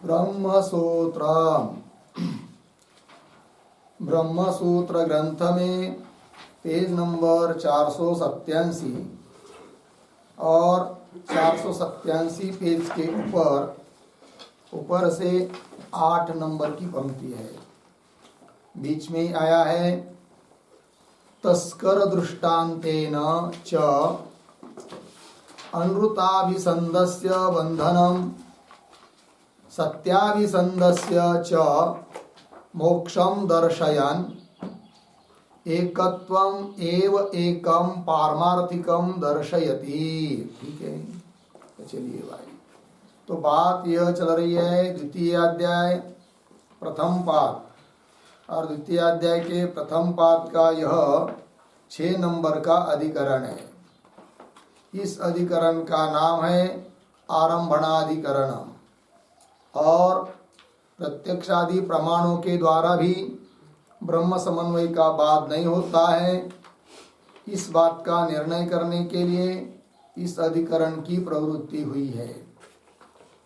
ब्रह्मसूत्र ब्रह्मसूत्र ग्रंथ में page number 487 और 487 पेज के ऊपर से 8 नंबर की पंक्ति है। बीच में आया है तस्कर दृष्टान्तेन च अनृताभिसंदस्य बंधनम सत्याभिसंदस्य च मोक्षम दर्शयन् एकत्वम एव एकम पारमार्थिकम दर्शयति। ठीक है, तो चलिए भाई, तो बात यह चल रही है द्वितीय अध्याय प्रथम पाद, और द्वितीय अध्याय के प्रथम पाद का यह 6 नंबर का अधिकरण है। इस अधिकरण का नाम है आरंभणाधिकरण, और प्रत्यक्षादि प्रमाणों के द्वारा भी ब्रह्म समन्वय का बात नहीं होता है। इस बात का निर्णय करने के लिए इस अधिकरण की प्रवृत्ति हुई है।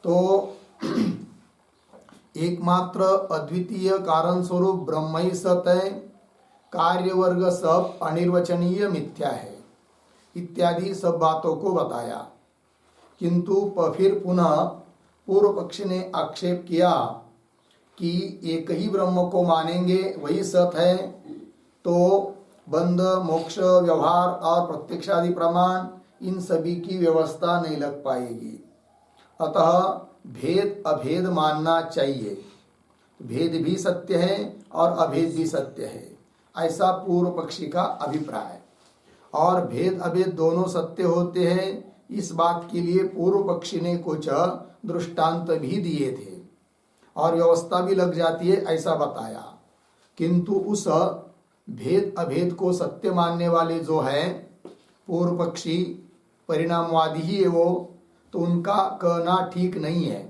तो एकमात्र अद्वितीय कारण स्वरूप ब्रह्म ही सत है, कार्य वर्ग सब अनिर्वचनीय मिथ्या है, इत्यादि सब बातों को बताया। किंतु फिर पुनः पूर्व पक्षी ने आक्षेप किया कि एक ही ब्रह्म को मानेंगे वही सत है, तो बंध मोक्ष व्यवहार और प्रत्यक्षादि प्रमाण इन सभी की व्यवस्था नहीं लग पाएगी। अतः भेद अभेद मानना चाहिए। भेद भी सत्य है और अभेद भी सत्य है, ऐसा पूर्व पक्षी का अभिप्राय। और भेद अभेद दोनों सत्य होते हैं, इस बात के लिए पूर्व पक्षी ने कुछ दृष्टांत भी दिए थे और व्यवस्था भी लग जाती है, ऐसा बताया। किंतु उस भेद अभेद को सत्य मानने वाले जो है पूर्व पक्षी, परिणामवादी ही है वो, तो उनका कहना ठीक नहीं है,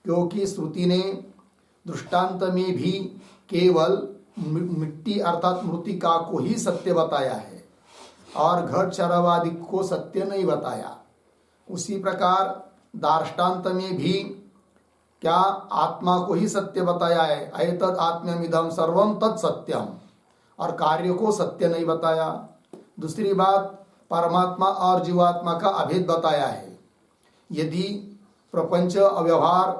क्योंकि श्रुति ने दृष्टांत में भी केवल मिट्टी अर्थात मृतिका को ही सत्य बताया है और घट शराबादि को सत्य नहीं बताया। उसी प्रकार दार्ष्टान्त में भी क्या आत्मा को ही सत्य बताया है, एतद् आत्म्यमिदं सर्वम तत् सत्यम, और कार्य को सत्य नहीं बताया। दूसरी बात, परमात्मा और जीवात्मा का अभेद बताया है। यदि प्रपंच अव्यवहार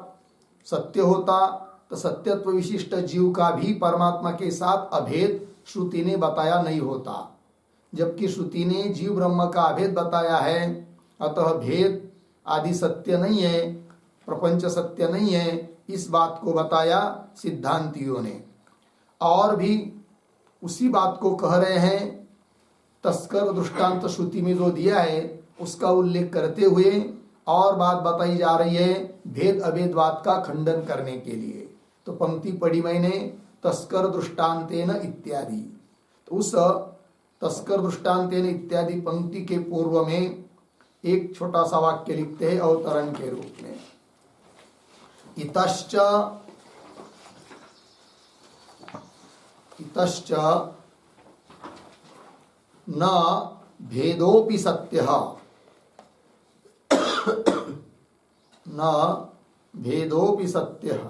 सत्य होता तो सत्यत्व विशिष्ट जीव का भी परमात्मा के साथ अभेद श्रुति ने बताया नहीं होता, जबकि श्रुति ने जीव ब्रह्म का अभेद बताया है। अतः भेद आदि सत्य नहीं है, प्रपंच सत्य नहीं है, इस बात को बताया सिद्धांतियों ने। और भी उसी बात को कह रहे हैं, तस्कर दृष्टांत श्रुति में जो दिया है उसका उल्लेख करते हुए और बात बताई जा रही है भेद अभेदवाद का खंडन करने के लिए। तो पंक्ति पढ़ी मैंने, तस्कर दृष्टांतेन इत्यादि। तो उस तस्कर दृष्टांतेन इत्यादि पंक्ति के पूर्व में एक छोटा सा वाक्य लिखते हैं अवतरण के रूप में, इतश्च न भेदोपि सत्यः न भेदोपि सत्यः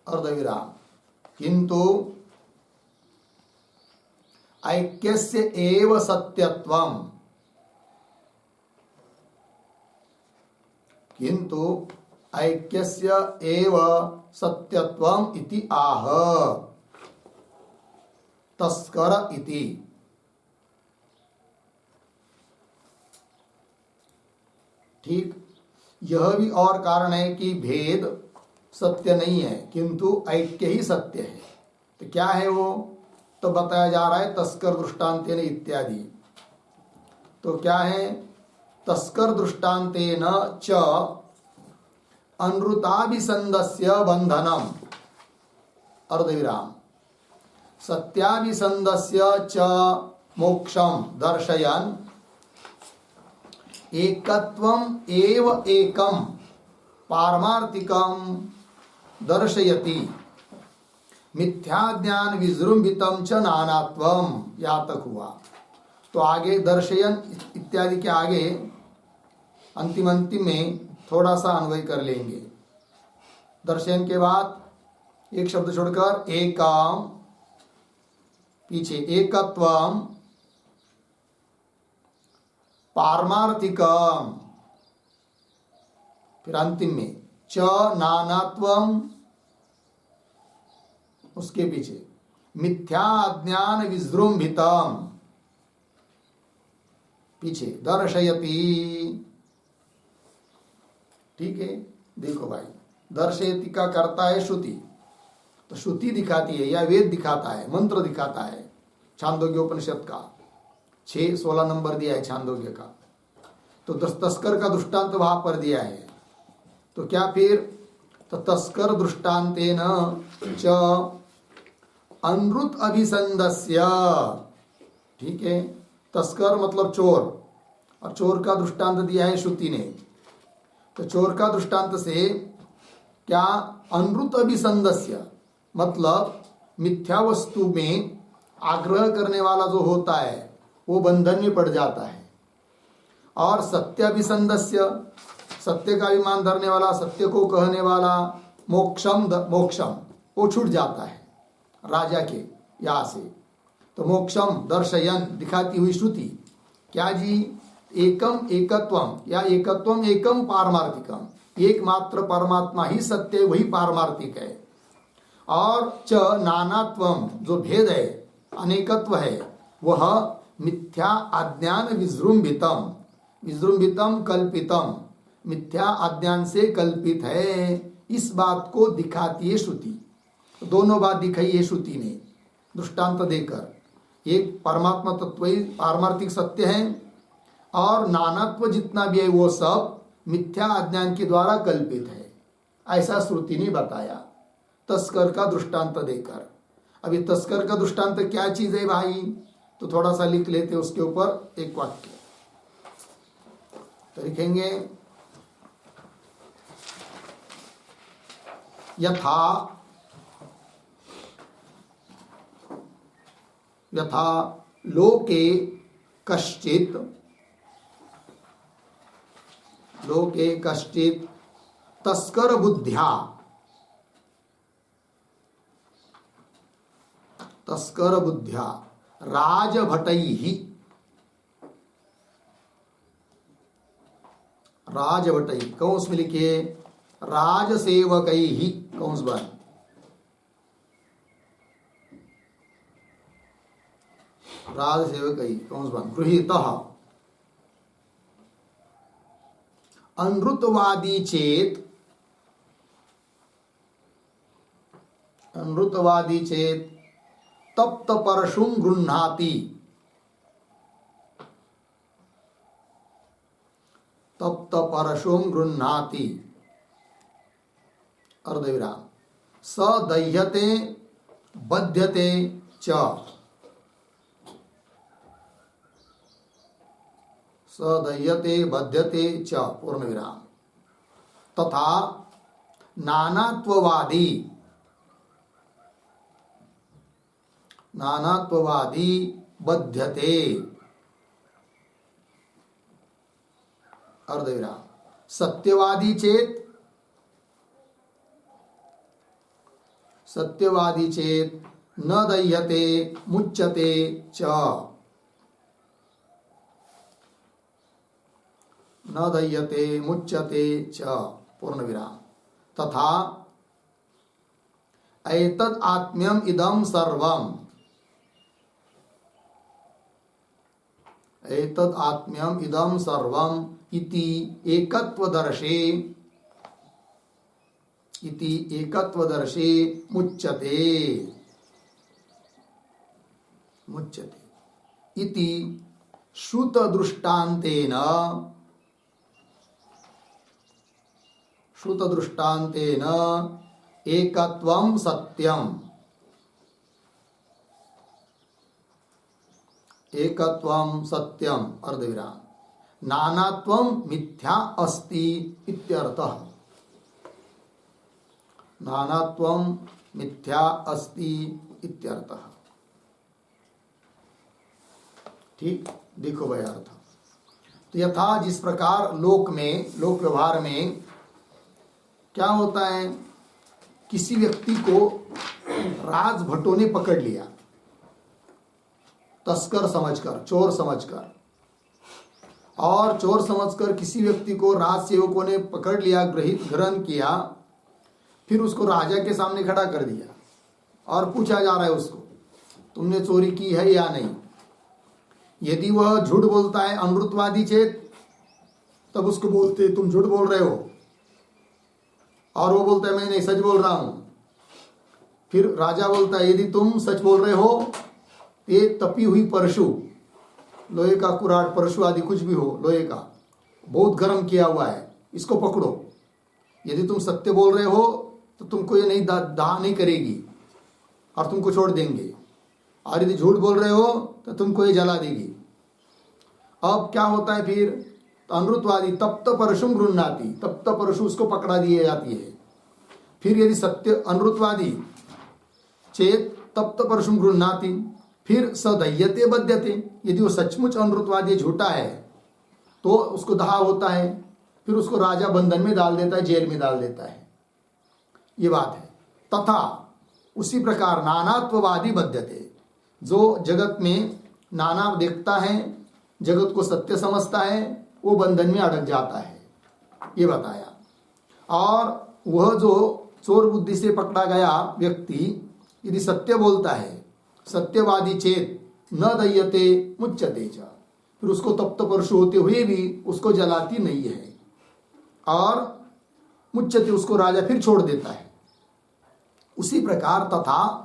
अर्धविराम किंतु ऐक्यस्य एव सत्यत्वम्, किंतु ऐक्यस्य एव सत्यत्वम् इति आह तस्कर इति। ठीक, यह भी और कारण है कि भेद सत्य नहीं है किंतु ऐक्य ही सत्य है। तो क्या है वो, तो बताया जा रहा है तस्कर दृष्टांतेन इत्यादि। तो क्या है, तस्कर दृष्टांतेन च अनृताभिसंदस्य बंधनम अर्धविराम सत्याभिसंदस्य च मोक्षम दर्शयन् एकत्वम एव एकम पारमार्थिकम दर्शयति मिथ्या ज्ञान विजृंभितम च नानात्वम, यहाँ तक हुआ। तो आगे दर्शयन इत्यादि के आगे अंतिम में थोड़ा सा अन्वय कर लेंगे। दर्शयन के बाद एक शब्द छोड़कर एकम, पीछे एकत्वम, पारमार्थिकम, फिर अंतिम में च नानात्वम, उसके पीछे मिथ्या अज्ञान विजृंभितम, पीछे दर्शयति। ठीक है, देखो भाई, दर्शयति का करता है श्रुति, तो श्रुति दिखाती है या वेद दिखाता है, मंत्र दिखाता है। छांदोग्य उपनिषद का 6-16 नंबर दिया है छांदोग्य का। तो तस्कर का दृष्टांत वहां पर दिया है। तो क्या फिर, तो तस्कर दृष्टांतेन च अनृत अभिसंदस्य, ठीक है, तस्कर मतलब चोर, और चोर का दृष्टांत दिया है श्रुति ने। तो चोर का दृष्टांत से क्या, अनृत अभिसंदस्य मतलब मिथ्या वस्तु में आग्रह करने वाला जो होता है वो बंधन में पड़ जाता है, और सत्य अभिसंदस्य सत्य का अभिमान धरने वाला, सत्य को कहने वाला, मोक्षम वो छूट जाता है राजा के यहाँ से। तो मोक्षम दर्शयन दिखाती हुई श्रुति क्या जी, एकम एकत्वम या एकत्वम एकम पारमार्थिकम, एकमात्र परमात्मा ही सत्य, वही पारमार्थिक है। और च नानात्वम जो भेद है, अनेकत्व है, वह मिथ्या अज्ञान विजृंभितम, विजृंभितम कल्पितम, मिथ्या अज्ञान से कल्पित है, इस बात को दिखाती है श्रुति। दोनों बात दिखाई है श्रुति ने दृष्टांत देकर। एक परमात्मा तत्व ही पारमार्थिक सत्य है, और नानात्व जितना भी है वो सब मिथ्या अज्ञान के द्वारा कल्पित है, ऐसा श्रुति ने बताया तस्कर का दृष्टांत देकर। अभी तस्कर का दृष्टांत क्या चीज है भाई, तो थोड़ा सा लिख लेते उसके ऊपर एक वाक्य तो लिखेंगे, यथा लोके कश्चित तस्कर बुद्ध्या राजभटैहि कौंस में लिखिए राजसेवकैहि कौंस बन, राजसेवकैहि कौंस बन गृहीतः अनृतवादी चेत तप्त परशुं गृह्णाति, तप्त परशुं गृह्णाति अर्धविराम, स दह्यते बध्यते च, सदह्यते बध्यते च पूर्ण विराम, तथा नानात्ववादी बध्यते अर्धविराम, सत्यवादी चेत न दह्यते मुच्यते च, न दह्यते मुच्यते च पूर्ण विराम, तथा एतद् आत्म्यम इदं सर्वम, एतद् आत्म्यम इदं सर्वम इति एकत्वदर्शे मुच्यते इति श्रुतदृष्टान्तेन एकत्वं सत्यम, अर्धविराम, नानात्वं मिथ्या अस्ति इत्यर्थः, नानात्वं मिथ्या अस्ति इत्यर्थः। ठीक, देखो भाई अर्थ। तो तो यथा जिस प्रकार लोक व्यवहार में क्या होता है, किसी व्यक्ति को राजभटों ने पकड़ लिया, तस्कर समझकर, चोर समझकर, और चोर समझकर किसी व्यक्ति को राज सेवकों ने पकड़ लिया, ग्रहण किया, फिर उसको राजा के सामने खड़ा कर दिया और पूछा जा रहा है उसको, तुमने चोरी की है या नहीं। यदि वह झूठ बोलता है, अमृतवादी चेत, तब उसको बोलते तुम झूठ बोल रहे हो, और वो बोलता है मैं नहीं, सच बोल रहा हूं। फिर राजा बोलता है यदि तुम सच बोल रहे हो, ये तपी हुई परशु, लोहे का कुराट, परशु आदि कुछ भी हो, लोहे का बहुत गर्म किया हुआ है, इसको पकड़ो। यदि तुम सत्य बोल रहे हो तो तुमको ये नहीं दाह नहीं करेगी और तुमको छोड़ देंगे, और यदि झूठ बोल रहे हो तो तुमको ये जला देगी। अब क्या होता है फिर, तो अमृतवादी तप्त परशुम गृह्णाति, तप्त परशु उसको पकड़ा दिए जाती है। फिर यदि सत्य अमृतवादी चेत तप्त परशुम गृह्णाति, फिर सदह्यते बध्यते, यदि वो सचमुच अमृतवादी झूठा है तो उसको दाह होता है, फिर उसको राजा बंधन में डाल देता है, जेल में डाल देता है। ये बात है। तथा उसी प्रकार नानात्ववादी बध्यते, जो जगत में नाना देखता है, जगत को सत्य समझता है, वो बंधन में अटक जाता है, ये बताया। और वह जो चोर बुद्धि से पकड़ा गया व्यक्ति यदि सत्य बोलता है, सत्यवादी चेत न दह्यते मुच्यते च, फिर उसको तप्त परशु होते हुए भी उसको जलाती नहीं है, और मुच्यते, उसको राजा फिर छोड़ देता है। उसी प्रकार तथा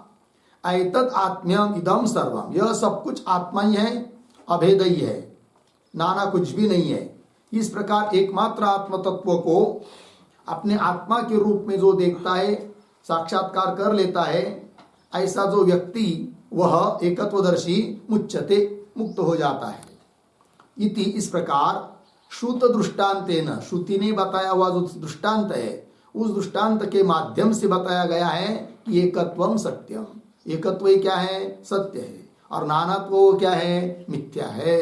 ऐतत् आत्म्यम इदम सर्वम, यह सब कुछ आत्मा ही है, अभेद ही है, नाना कुछ भी नहीं है। इस प्रकार एकमात्र आत्म तत्व को अपने आत्मा के रूप में जो देखता है, साक्षात्कार कर लेता है, ऐसा जो व्यक्ति वह एकत्वदर्शी मुच्यते, मुक्त हो जाता है। इति, इस प्रकार श्रुत दृष्टांतेन, श्रुति ने बताया हुआ जो दृष्टांत है, उस दृष्टांत के माध्यम से बताया गया है कि एकत्वम सत्यम, एकत्व क्या है, सत्य है, और नानात्व क्या है, मिथ्या है।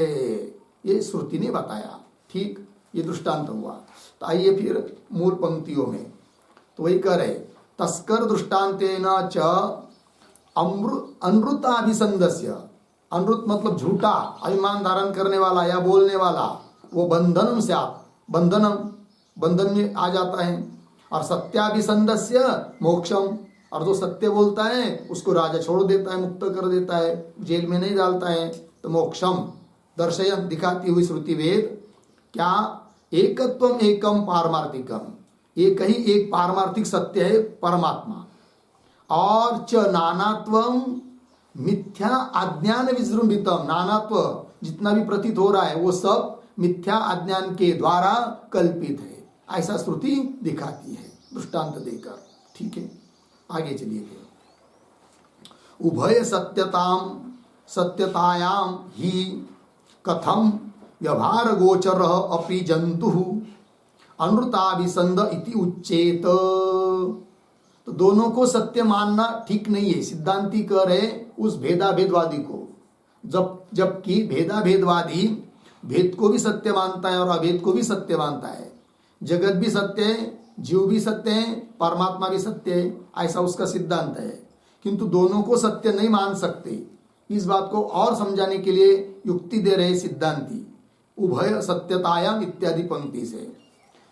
ये श्रुति ने बताया। ठीक, ये दृष्टांत हुआ। तो आइए फिर मूल पंक्तियों में, तो वही कह रहे, तस्कर दृष्टांतेन च अनृताभिसंदस्य, अनृत मतलब झूठा, अभिमान धारण करने वाला या बोलने वाला, वो बंधनम से आप, बंधन में आ जाता है। और सत्याभिसंदस्य मोक्षम, और जो सत्य बोलता है उसको राजा छोड़ देता है, मुक्त कर देता है, जेल में नहीं डालता है। तो मोक्षम दर्शयन, दिखाती हुई श्रुति वेद क्या, एकत्वम एकम पारमार्थिकम, एक ही एक पारमार्थिक सत्य है परमात्मा, और च नानात्वम मिथ्या अज्ञान विजृंभितम, नानात्व जितना भी प्रतीत हो रहा है वो सब मिथ्या अज्ञान के द्वारा कल्पित है, ऐसा श्रुति दिखाती है दृष्टांत देकर। ठीक है, आगे चलिए। उभय सत्यतायाम ही कथम व्यवहार गोचर अपि जंतु अनृताभिसंद इति उच्चेत। तो दोनों को सत्य मानना ठीक नहीं है, सिद्धांती कह रहे उस भेदाभेदवादी को, जबकि भेदाभेदवादी भेद को भी सत्य मानता है और अभेद को भी सत्य मानता है। जगत भी सत्य है, जीव भी सत्य है, परमात्मा भी सत्य है, ऐसा उसका सिद्धांत है। किंतु दोनों को सत्य नहीं मान सकते। इस बात को और समझाने के लिए युक्ति दे रहे सिद्धांती, उभय सत्यतायाम इत्यादि पंक्ति से।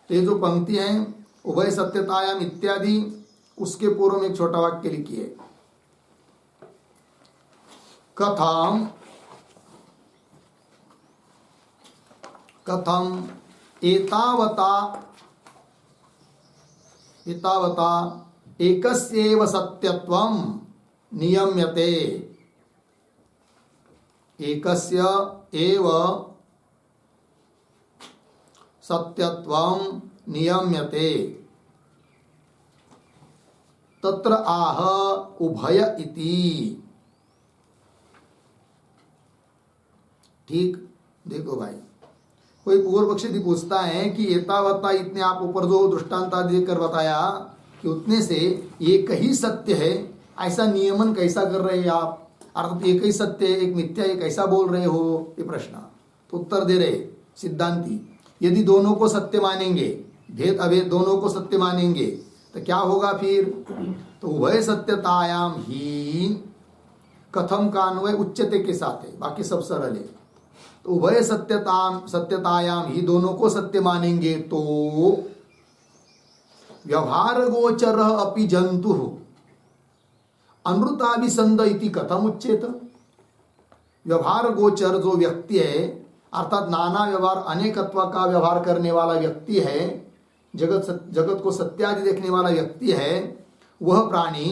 तो ये जो पंक्ति है उभय सत्यतायाम इत्यादि, उसके पूर्व में एक छोटा वाक्य लिखिए, कथम एतावता एकस्येव सत्यत्वं नियम्यते, एकस्य एव सत्यत्वं नियम्यते, तत्र आह उभय इति। ठीक, देखो भाई, कोई पूर्व पक्षी यदि पूछता है कि एतावता, इतने आप ऊपर जो दृष्टांत देकर बताया कि उतने से एक ही सत्य है, ऐसा नियमन कैसा कर रहे हैं आप, अर्थात एक ही सत्य एक मिथ्या, एक ऐसा बोल रहे हो, ये प्रश्न। तो उत्तर दे रहे सिद्धांती, यदि दोनों को सत्य मानेंगे, भेद अभेद दोनों को सत्य मानेंगे, तो क्या होगा फिर? तो उभय सत्यतायाम ही, कथम का अन्वय उच्चते के साथ है, बाकी सब सरल है। तो उभय सत्यतायाम ही, दोनों को सत्य मानेंगे तो व्यवहार गोचर अपि जंतु अनृताभिसंद इति कथम उच्चेत। व्यवहार गोचर जो व्यक्ति है, अर्थात नाना व्यवहार अनेकत्व का व्यवहार करने वाला व्यक्ति है, जगत को सत्यादि देखने वाला व्यक्ति है, वह प्राणी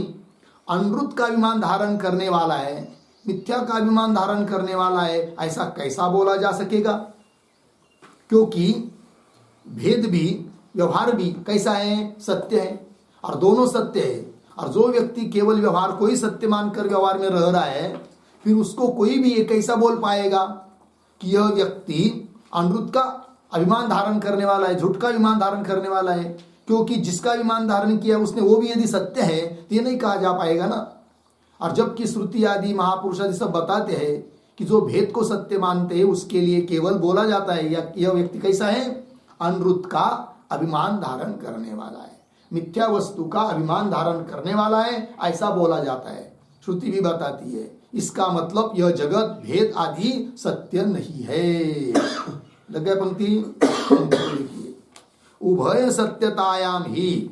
अनृत का अभिमान धारण करने वाला है, मिथ्या का अभिमान धारण करने वाला है, ऐसा कैसा बोला जा सकेगा? क्योंकि भेद भी व्यवहार भी कैसा है? सत्य है, और दोनों सत्य है। और जो व्यक्ति केवल व्यवहार को ही सत्य मानकर व्यवहार में रह रहा है, फिर उसको कोई भी ये कैसा बोल पाएगा कि यह व्यक्ति अनृत का अभिमान धारण करने वाला है, झूठ का अभिमान धारण करने वाला है? क्योंकि जिसका अभिमान धारण किया उसने, वो भी यदि सत्य है तो ये नहीं कहा जा पाएगा ना। और जबकि श्रुति आदि महापुरुष आदि सब बताते हैं कि जो भेद को सत्य मानते हैं उसके लिए केवल बोला जाता है यह व्यक्ति कैसा है? अनृत का अभिमान धारण करने वाला है, मिथ्या वस्तु का अभिमान धारण करने वाला है, ऐसा बोला जाता है। श्रुति भी बताती है, इसका मतलब यह जगत भेद आदि सत्य नहीं है। लग गया पंक्ति? देखिए, उभय सत्यतायाम ही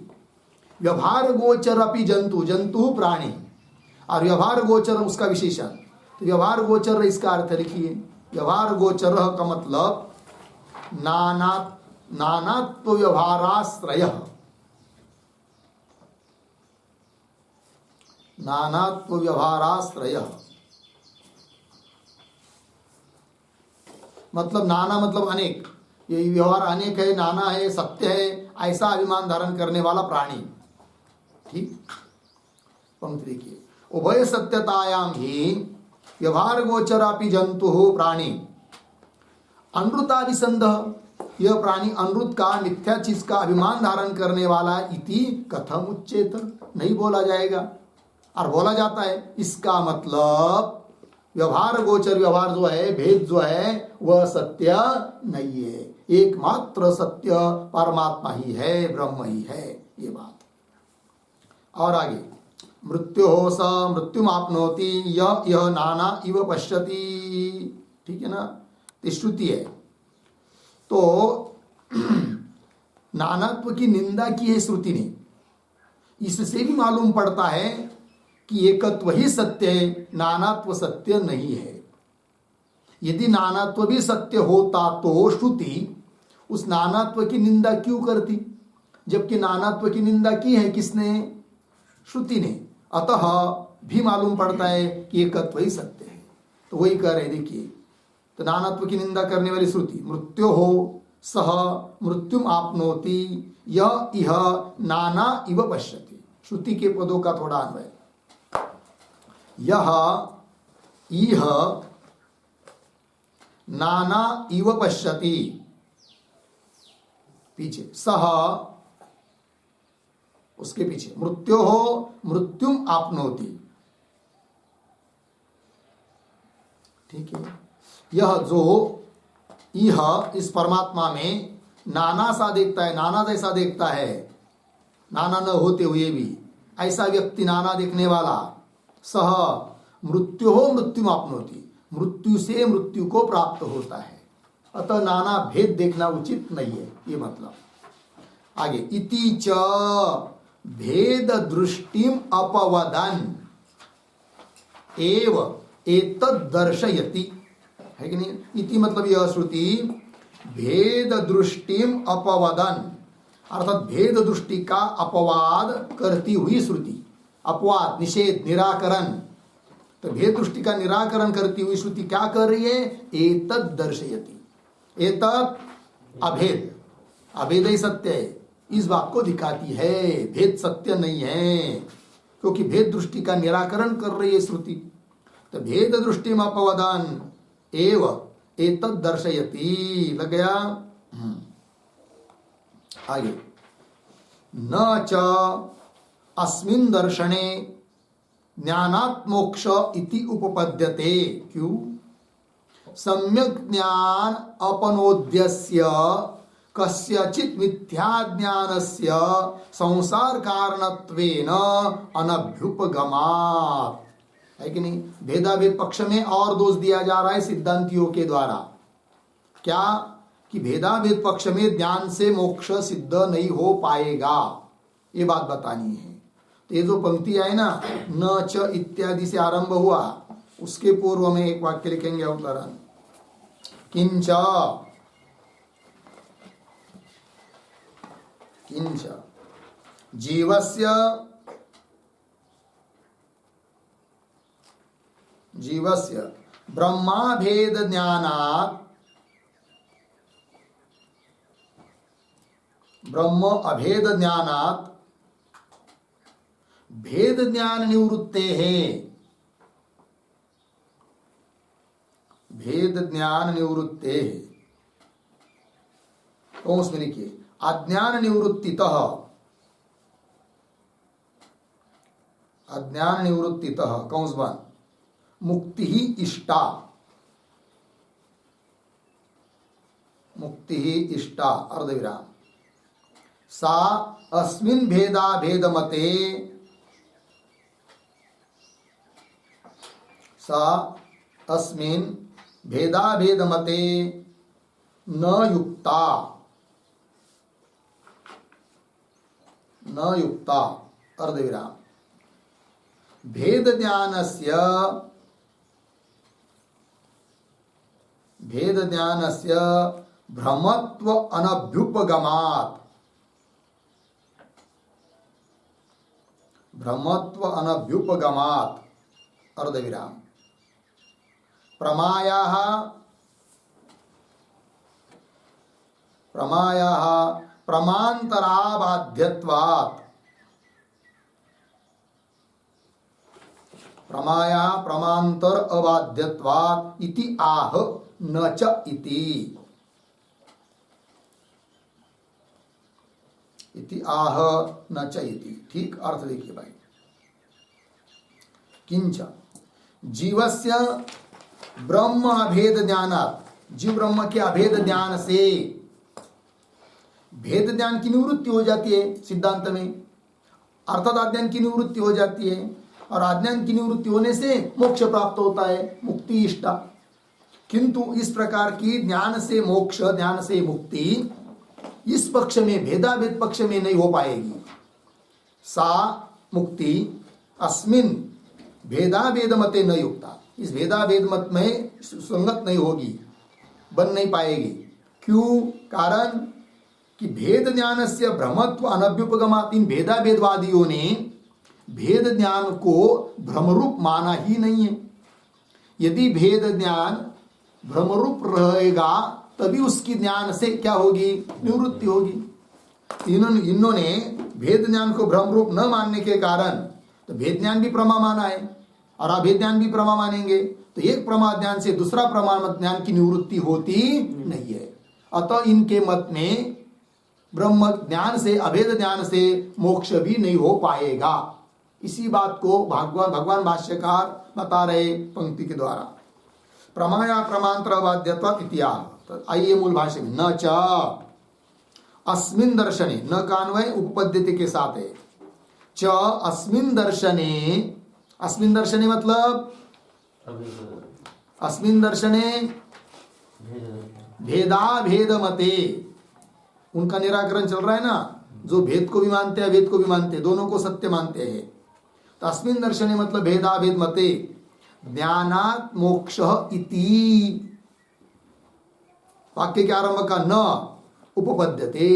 व्यवहार गोचर अपि जंतु, जंतु प्राणी, और व्यवहार गोचर उसका विशेषण। तो व्यवहार गोचर इसका अर्थ लिखिए, व्यवहार गोचर का मतलब नानात्व व्यवहाराश्रय, नानात्व व्यवहाराश्रय मतलब नाना मतलब अनेक, ये व्यवहार अनेक है, नाना है, सत्य है, ऐसा अभिमान धारण करने वाला प्राणी। ठीक, पंक्ति देखिए, उभय सत्यतायाम ही व्यवहार गोचरापि जंतु प्राणी अनृताभिसंध, यह प्राणी अनृत का, मिथ्या चीज का अभिमान धारण करने वाला इति कथम उच्चेत, नहीं बोला जाएगा। और बोला जाता है, इसका मतलब व्यवहार गोचर, व्यवहार जो है, भेद जो है, वह सत्य नहीं है, एकमात्र सत्य परमात्मा ही है, ब्रह्म ही है, ये बात। और आगे, मृत्यु हो स मृत्युम आपनोति यह नाना इव पश्यति, ठीक है ना, श्रुति है। तो नानात्व की निंदा की है श्रुति ने, इससे भी मालूम पड़ता है कि एकत्व ही सत्य है, नानात्व सत्य नहीं है। यदि नानात्व भी सत्य होता तो श्रुति उस नानात्व की निंदा क्यों करती, जबकि नानात्व की निंदा की है किसने? श्रुति ने। अतः भी मालूम पड़ता है कि एकत्व ही सत्य है। तो वही कह रहे, देखिए, तो नानात्व की निंदा करने वाली श्रुति, मृत्यु हो सह मृत्युम आपनोति यह इह नाना इव पश्यति, श्रुति के पदों का थोड़ा अन्वय, यह इह नाना इव पश्यति, पीछे सह, उसके पीछे मृत्यु हो मृत्युम आपनोति, ठीक है। यह जो इह इस परमात्मा में नाना सा देखता है, नाना जैसा देखता है, नाना न होते हुए भी ऐसा व्यक्ति नाना देखने वाला, सह मृत्यु हो मृत्यु आपनोति, मृत्यु से मृत्यु को प्राप्त होता है। अतः नाना भेद देखना उचित नहीं है, ये मतलब। आगे, इति च भेद दृष्टिम अपवदन एव एतद् दर्शयति, है कि नहीं? इति मतलब यह श्रुति भेद दृष्टिम अपवदन, अर्थात भेद दृष्टि का अपवाद करती हुई श्रुति, अपवाद निषेध निराकरण, तो भेद दृष्टि का निराकरण करती हुई श्रुति क्या कर रही है? एतद् दर्शयति, एतत् अभेद, अभेद ही सत्य है, इस बात को दिखाती है, भेद सत्य नहीं है, क्योंकि भेद दृष्टि का निराकरण कर रही है श्रुति। तो भेद दृष्टि में अपवदन एव एतद् दर्शयति, लग गया? आगे, न च अस्मिन् दर्शने ज्ञानात् मोक्ष इति उपपद्यते, क्यों? सम्यक ज्ञान अपनोद्यस्य कस्यचित् मिथ्या ज्ञानस्य संसार कारणत्वेन अनभ्युपगमात्। है कि नहीं? भेदाभेद पक्ष में और दोष दिया जा रहा है सिद्धांतियों के द्वारा। क्या? कि भेदाभेद पक्ष में ज्ञान से मोक्ष सिद्ध नहीं हो पाएगा, ये बात बतानी है। तो ये जो पंक्ति है ना, न च इत्यादि से आरंभ हुआ, उसके पूर्व में एक वाक्य लिखेंगे अवतरण, किंच किंच जीवस्य ब्रह्माभेद ज्ञानात् ब्रह्म अभेद ज्ञानात् भेद ज्ञान निवृत्तेः भेद ज्ञान निवृत्तेः, कौंस में लिखिए अज्ञान निवृत्तितः कौंस बन मुक्ति ही इष्टा अर्धविराम सा अस्मिन् भेदाभेद मते न युक्ता अर्धविराम भेद ज्ञानस्य भ्रमत्व अनभ्युपगमात् अर्धविराम प्रमायाः प्रमांतराबाध्यत्वात् प्रमांतर अबाध्यत्वात् इति आह न च इति आह न च इति। ठीक अर्थ देखिए भाई। किंच जीवस्य ब्रह्म अभेद ज्ञानात्, जीव ब्रह्म के अभेद ज्ञान से भेद ज्ञान की निवृत्ति हो जाती है सिद्धांत में, अर्थात अज्ञान की निवृत्ति हो जाती है, और अज्ञान की निवृत्ति होने से मोक्ष प्राप्त होता है, मुक्ति इष्टा। किंतु इस प्रकार की ज्ञान से मोक्ष, ज्ञान से मुक्ति इस पक्ष में, भेदाभेद पक्ष में नहीं हो पाएगी। सा मुक्ति अस्मिन भेदाभेद मते न युक्ता, इस भेदाभेद मत में संगत नहीं होगी, बन नहीं पाएगी। क्यों? कारण कि भेद ज्ञान से भ्रमत्व अनभ्युपगमात्, इन भेदाभेदवादियों ने भेद ज्ञान को भ्रमरूप माना ही नहीं है। यदि भेद ज्ञान भ्रमरूप रहेगा तभी उसकी ज्ञान से क्या होगी? निवृत्ति होगी। इन्होंने भेद ज्ञान को भ्रमरूप न मानने के कारण तो भेद ज्ञान भी प्रमा माना है और अभेद ज्ञान भी प्रमा मानेंगे, तो एक प्रमा ज्ञान से दूसरा प्रमा ज्ञान की निवृत्ति होती नहीं है। अतः इनके मत में ब्रह्म ज्ञान से, अभेद ज्ञान से मोक्ष भी नहीं हो पाएगा। इसी बात को भगवान भाष्यकार बता रहे पंक्ति के द्वारा। प्रमाया प्रमांतर बाध्यत्वात् इत्याह। तो आइए मूल भाष्य में, न च अस्मिन् दर्शने, न कान्वय उपपद्यते के साथ है। च अस्मिन् दर्शने, अस्मिन् दर्शने मतलब अस्मिन् दर्शने भेदाभेद मते, उनका निराकरण चल रहा है ना, जो भेद को भी मानते हैं, अभेद को भी मानते हैं, दोनों को सत्य मानते हैं। तो अस्मिन् दर्शने मतलब भेदाभेद मते ज्ञानात् मोक्षः इति, वाक्य के आरंभ का न उपपद्यते,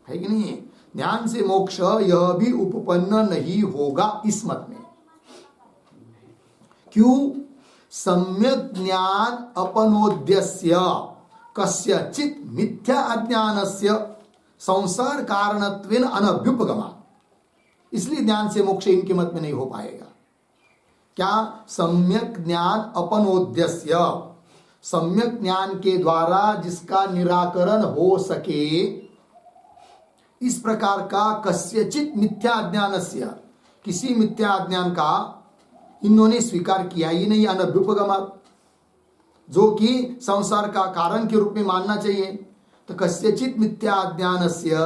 है कि नहीं? ज्ञान से मोक्ष यह भी उपपन्न नहीं होगा इस मत में। क्यों? सम्यक ज्ञान अपनोद्यस्य कस्यचित् मिथ्या अज्ञानस्य संसार कारणत्वेन अनभ्युपगमा, इसलिए ज्ञान से मोक्ष इनके मत में नहीं हो पाएगा। क्या? सम्यक ज्ञान अपनोद्यस्य, सम्यक ज्ञान के द्वारा जिसका निराकरण हो सके, इस प्रकार का कस्यचित् मिथ्या अज्ञानस्य, किसी मिथ्या अज्ञान का इन्होंने स्वीकार किया ही नहीं, अनभ्युपगमात्, जो कि संसार का कारण के रूप में मानना चाहिए। तो कस्यचित मिथ्या ज्ञानस्य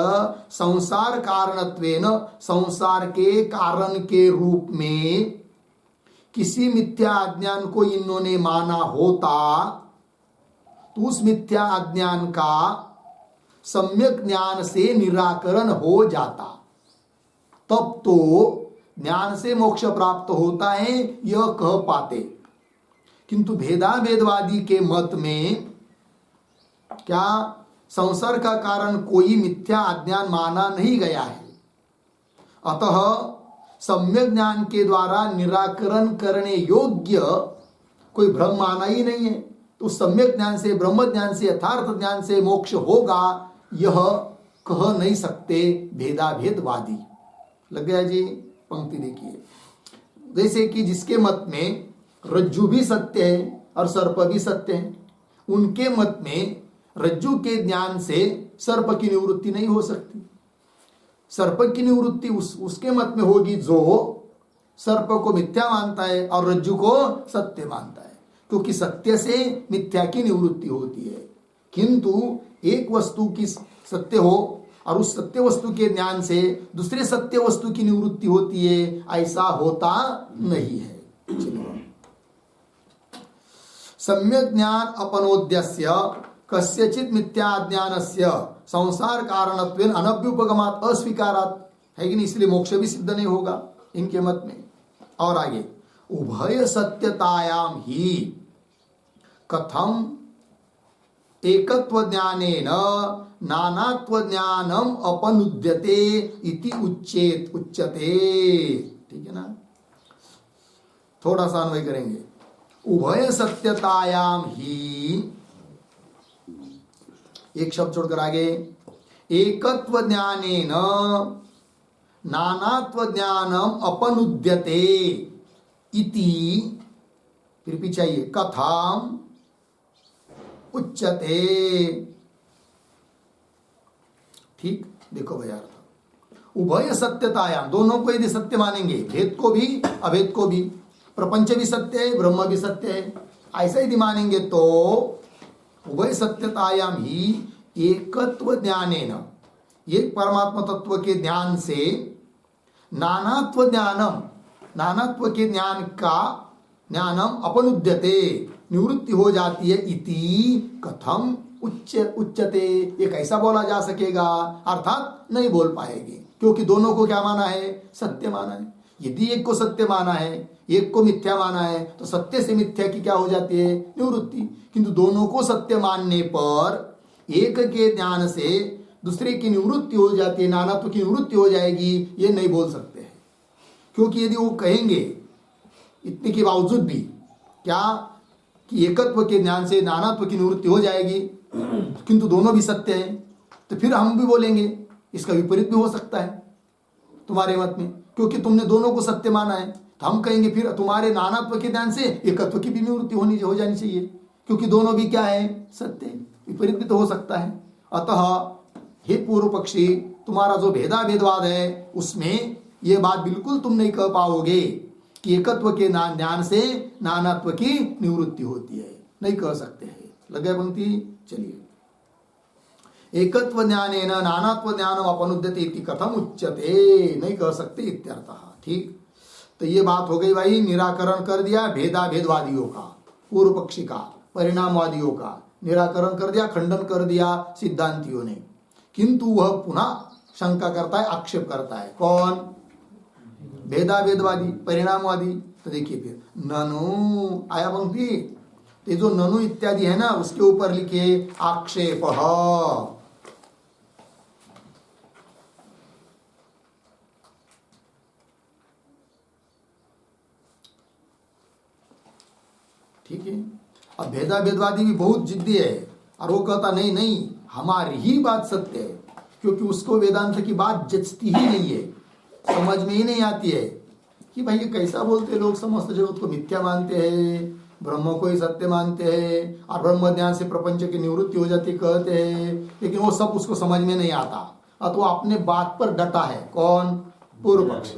संसार कारणत्वेन, संसार के कारण के रूप में किसी मिथ्या अज्ञान को इन्होंने माना होता तो उस मिथ्या अज्ञान का सम्यक ज्ञान से निराकरण हो जाता, तब तो ज्ञान से मोक्ष प्राप्त होता है यह कह पाते। किंतु भेदाभेदवादी के मत में क्या संसार का कारण कोई मिथ्या अज्ञान माना नहीं गया है, अतः सम्यक ज्ञान के द्वारा निराकरण करने योग्य कोई भ्रम माना ही नहीं है। तो सम्यक ज्ञान से, ब्रह्म ज्ञान से, यथार्थ ज्ञान से मोक्ष होगा यह कह नहीं सकते भेदाभेदवादी। लग गया जी? पंक्ति देखिए, जैसे कि जिसके मत में रज्जु भी सत्य है और सर्प भी सत्य है, उनके मत में रज्जु के ज्ञान से सर्प की निवृत्ति नहीं हो सकती। सर्प की निवृत्ति उसके मत में होगी जो सर्प को मिथ्या मानता है और रज्जु को सत्य मानता है, क्योंकि सत्य से मिथ्या की निवृत्ति होती है। किंतु एक वस्तु की सत्य हो और उस सत्य वस्तु के ज्ञान से दूसरे सत्य वस्तु की निवृत्ति होती है, ऐसा होता नहीं है। सम्यक ज्ञान अपनोद्यस्य कस्यचित मिथ्या ज्ञानस्य संसार कारणत्वेन अनभ्युपगमात् अस्वीकारात्, है कि नहीं? इसलिए मोक्ष भी सिद्ध नहीं होगा इनके मत में। और आगे, उभय सत्यतायाम ही कथम एकत्व ज्ञानेन नानात्व ज्ञानम अपनुद्यते इति उच्यते। ठीक है ना? थोड़ा सा अन्वय करेंगे। उभय सत्यतायाम ही, एक शब्द छोड़कर आगे, एकत्व ज्ञानेन नानात्व ज्ञानम अपनुद्यते इति, फिर पीछे आइए, कथम उच्यते। ठीक, देखो भैया, उभय सत्यतायाम, दोनों को यदि सत्य मानेंगे, भेद को भी अभेद को भी, प्रपंच भी सत्य है ब्रह्म भी सत्य है, ऐसा यदि मानेंगे तो उभय सत्यतायाम ही एकत्व ज्ञानेन, एक परमात्मा तत्व के ज्ञान से नानात्व ज्ञानम, नानात्व के ज्ञान का ज्ञानम अपनुद्यते, निवृत्ति हो जाती है। इति कथम उच्चते, ये कैसा बोला जा सकेगा? अर्थात नहीं बोल पाएंगे, क्योंकि दोनों को क्या माना है? सत्य माना है। यदि एक को सत्य माना है, एक को मिथ्या माना है, तो सत्य से मिथ्या की क्या हो जाती है? निवृत्ति। किंतु दोनों को सत्य मानने पर एक के ज्ञान से दूसरे की निवृत्ति हो जाती है, नानात्व की निवृत्ति हो जाएगी, ये नहीं बोल सकते हैं। क्योंकि यदि वो कहेंगे इतने के बावजूद भी क्या कि एकत्व के ज्ञान से नानात्व की निवृत्ति हो जाएगी, किंतु दोनों भी सत्य है, तो फिर हम भी बोलेंगे इसका विपरीत भी हो सकता है तुम्हारे मत में, क्योंकि तुमने दोनों को सत्य माना है। तो हम कहेंगे फिर तुम्हारे नानात्व के ज्ञान से एकत्व की भी निवृत्ति हो जानी चाहिए, क्योंकि दोनों भी क्या है? सत्य। विपरीत भी तो हो सकता है। अतः हे पूर्व पक्षी, तुम्हारा जो भेदाभेदवाद है उसमें ये बात बिल्कुल तुम नहीं कह पाओगे कि एकत्व के ज्ञान से नानात्व की निवृत्ति होती है, नहीं कह सकते हैं। लगे पंक्ति? चलिए, एकत्व ज्ञानेन नानात्व ज्ञानम अपनुद्यते इति कथम उच्यते, नहीं कह सकते इत्यर्थः। ठीक, तो ये बात हो गई भाई, निराकरण कर दिया भेदाभेदवादियों का, पूर्व पक्षी का, परिणामवादियों का निराकरण कर दिया, खंडन कर दिया सिद्धांतियों ने। किंतु वह पुनः शंका करता है, आक्षेप करता है। कौन? भेदाभेदवादी, परिणामवादी। तो देखिए फिर ननु आया पंक्ति, तो जो ननु इत्यादि है ना, उसके ऊपर लिखे आक्षेप। ठीक है। अब भेदाभेदवादी भी बहुत जिद्दी है और वो कहता नहीं नहीं हमारी ही बात सत्य है, क्योंकि उसको वेदांत की बात जचती ही नहीं है, समझ में ही नहीं आती है कि भाई ये कैसा बोलते लोग, समस्त जगत को मिथ्या मानते हैं, ब्रह्म को ही सत्य मानते हैं और ब्रह्म ज्ञान से प्रपंच की निवृत्ति हो जाती कहते हैं, लेकिन वो सब उसको समझ में नहीं आता। और तो अपने बात पर डटा है। कौन? पूर्व पक्ष,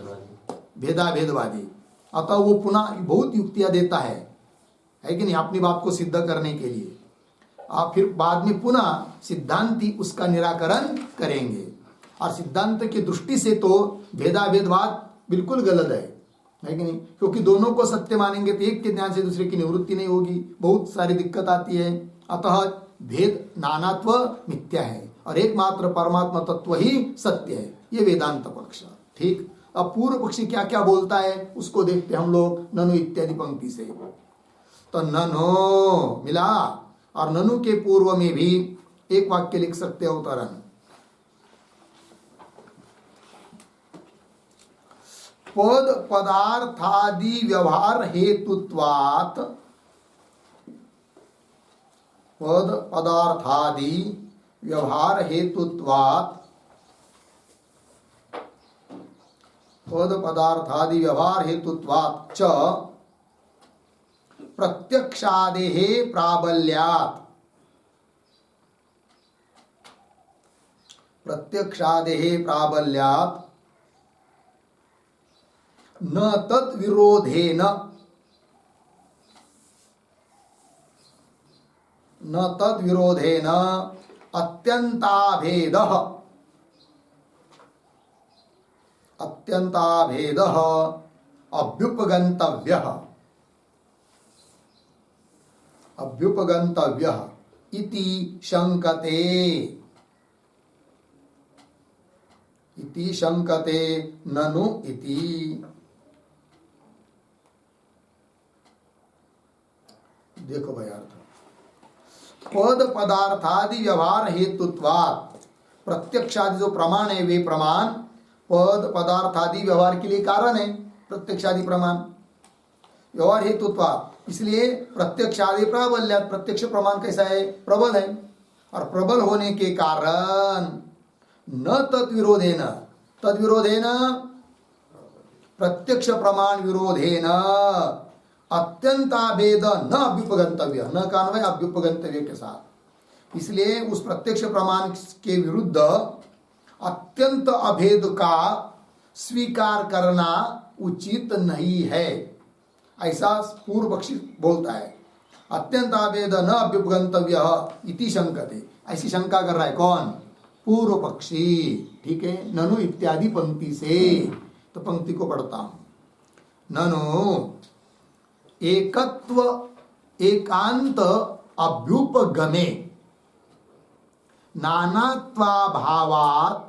भेदाभेदवादी। अतः वो पुनः बहुत युक्तियां देता है है कि नहीं, अपनी बात को सिद्ध करने के लिए। आप फिर बाद में पुनः सिद्धांती उसका निराकरण करेंगे। और सिद्धांत की दृष्टि से तो भेदाभेदवाद बिल्कुल गलत है कि नहीं, क्योंकि दोनों को सत्य मानेंगे तो एक के ज्ञान से दूसरे की निवृत्ति नहीं होगी, बहुत सारी दिक्कत आती है। अतः भेद नानात्व मिथ्या है और एकमात्र परमात्मा तत्व ही सत्य है, ये वेदांत पक्ष। ठीक, अब पूर्व पक्षी क्या क्या बोलता है उसको देखते हम लोग ननु इत्यादि पंक्ति से। तो ननो मिला, और ननु के पूर्व में भी एक वाक्य लिख सकते हो अवतरण, पद पदार्थादि व्यवहार हेतुत्वात्, पद पदार्थादि व्यवहार हेतुत्वात्, पद पदार्थादि व्यवहार हेतुत्वात् च प्रत्यक्षादेः प्राबल्यात्, प्रत्यक्षादेः प्राबल्यात् न तत् विरोधेन, न तत् विरोधेन अत्यंताभेदः, अत्यंताभेदः अभ्युपगन्तव्यः, अभ्युपगन्तव्यः इति शंकते, इति शंकते ननु इति। देखो भाई अर्थ, पद पदार्थादि व्यवहार हेतुत्वात्, प्रत्यक्षादि जो प्रमाण है वे प्रमाण पद पदार्थादि व्यवहार के लिए कारण है, प्रत्यक्षादि प्रमाण व्यवहार हेतुत्वात्, इसलिए प्रत्यक्षादि प्राबल्यात्, प्रत्यक्ष प्रमाण कैसा है, प्रबल है, और प्रबल होने के कारण न तद्विरोधेन, तद्विरोधेन प्रत्यक्ष प्रमाण विरोधेन अत्यंताभेद न अभ्युपगंतव्य, न का अन्वय अभ्युपगंतव्य के साथ, इसलिए उस प्रत्यक्ष प्रमाण के विरुद्ध अत्यंत अभेद का स्वीकार करना उचित नहीं है, ऐसा पूर्व पक्षी बोलता है। अत्यंत अभेद न अभ्युपगंतव्य इति शंकते, ऐसी शंका कर रहा है कौन, पूर्व पक्षी। ठीक है, ननु इत्यादि पंक्ति से, तो पंक्ति को पढ़ता हूं, ननु एकत्व एकांत अभ्युपगमे नानात्वाभावात्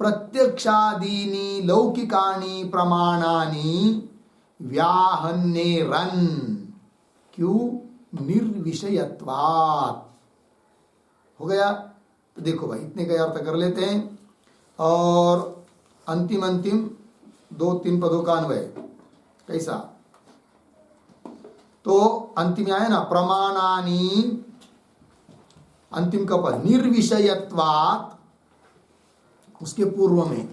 प्रत्यक्षादीनि लौकिकानि प्रमाणानि व्याहन्नेरन्, क्यों, निर्विषयत्वात्। हो गया, तो देखो भाई इतने का अर्थ कर लेते हैं, और अंतिम अंतिम 2-3 पदों का अन्वय कैसा, तो अंतिम आया ना, प्रमाणानि, अंतिम का पद निर्विषयत्वात्, उसके पूर्व में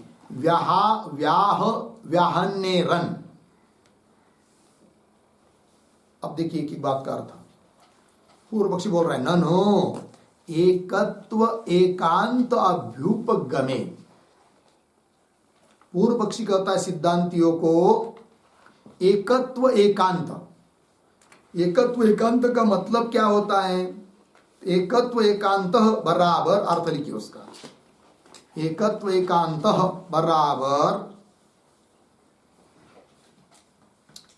व्याहन्नेरन्। अब देखिए एक बात का अर्थ, पूर्व पक्षी बोल रहा है ननो एकत्व एकांत अभ्युपगमे। पूर्व पक्षी कहता है सिद्धांतियों को एकत्व एकांत, एकत्व एकांत का मतलब क्या होता है, एकत्व एकांत बराबर, अर्थ लिखिए उसका, एकत्व एकांत बराबर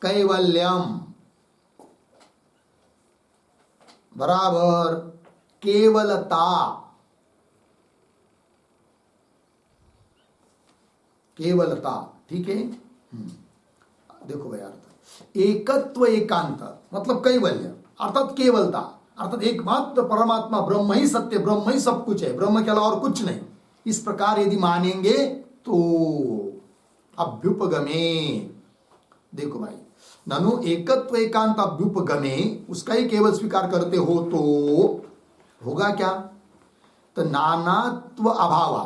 कैवल्यम, बराबर केवलता, केवलता। ठीक है, देखो भाई अर्थ, एकत्व एकांत मतलब कैवल्य अर्थात केवलता, अर्थात एकमात्र परमात्मा ब्रह्म ही सत्य, ब्रह्म ही सब कुछ है, ब्रह्म के अलावा और कुछ नहीं। इस प्रकार यदि मानेंगे तो अभ्युपगमे, देखो भाई ननु एकत्व एकांत अभ्युपगमे, उसका ही केवल स्वीकार करते हो तो होगा क्या, तो नानात्व अभाव,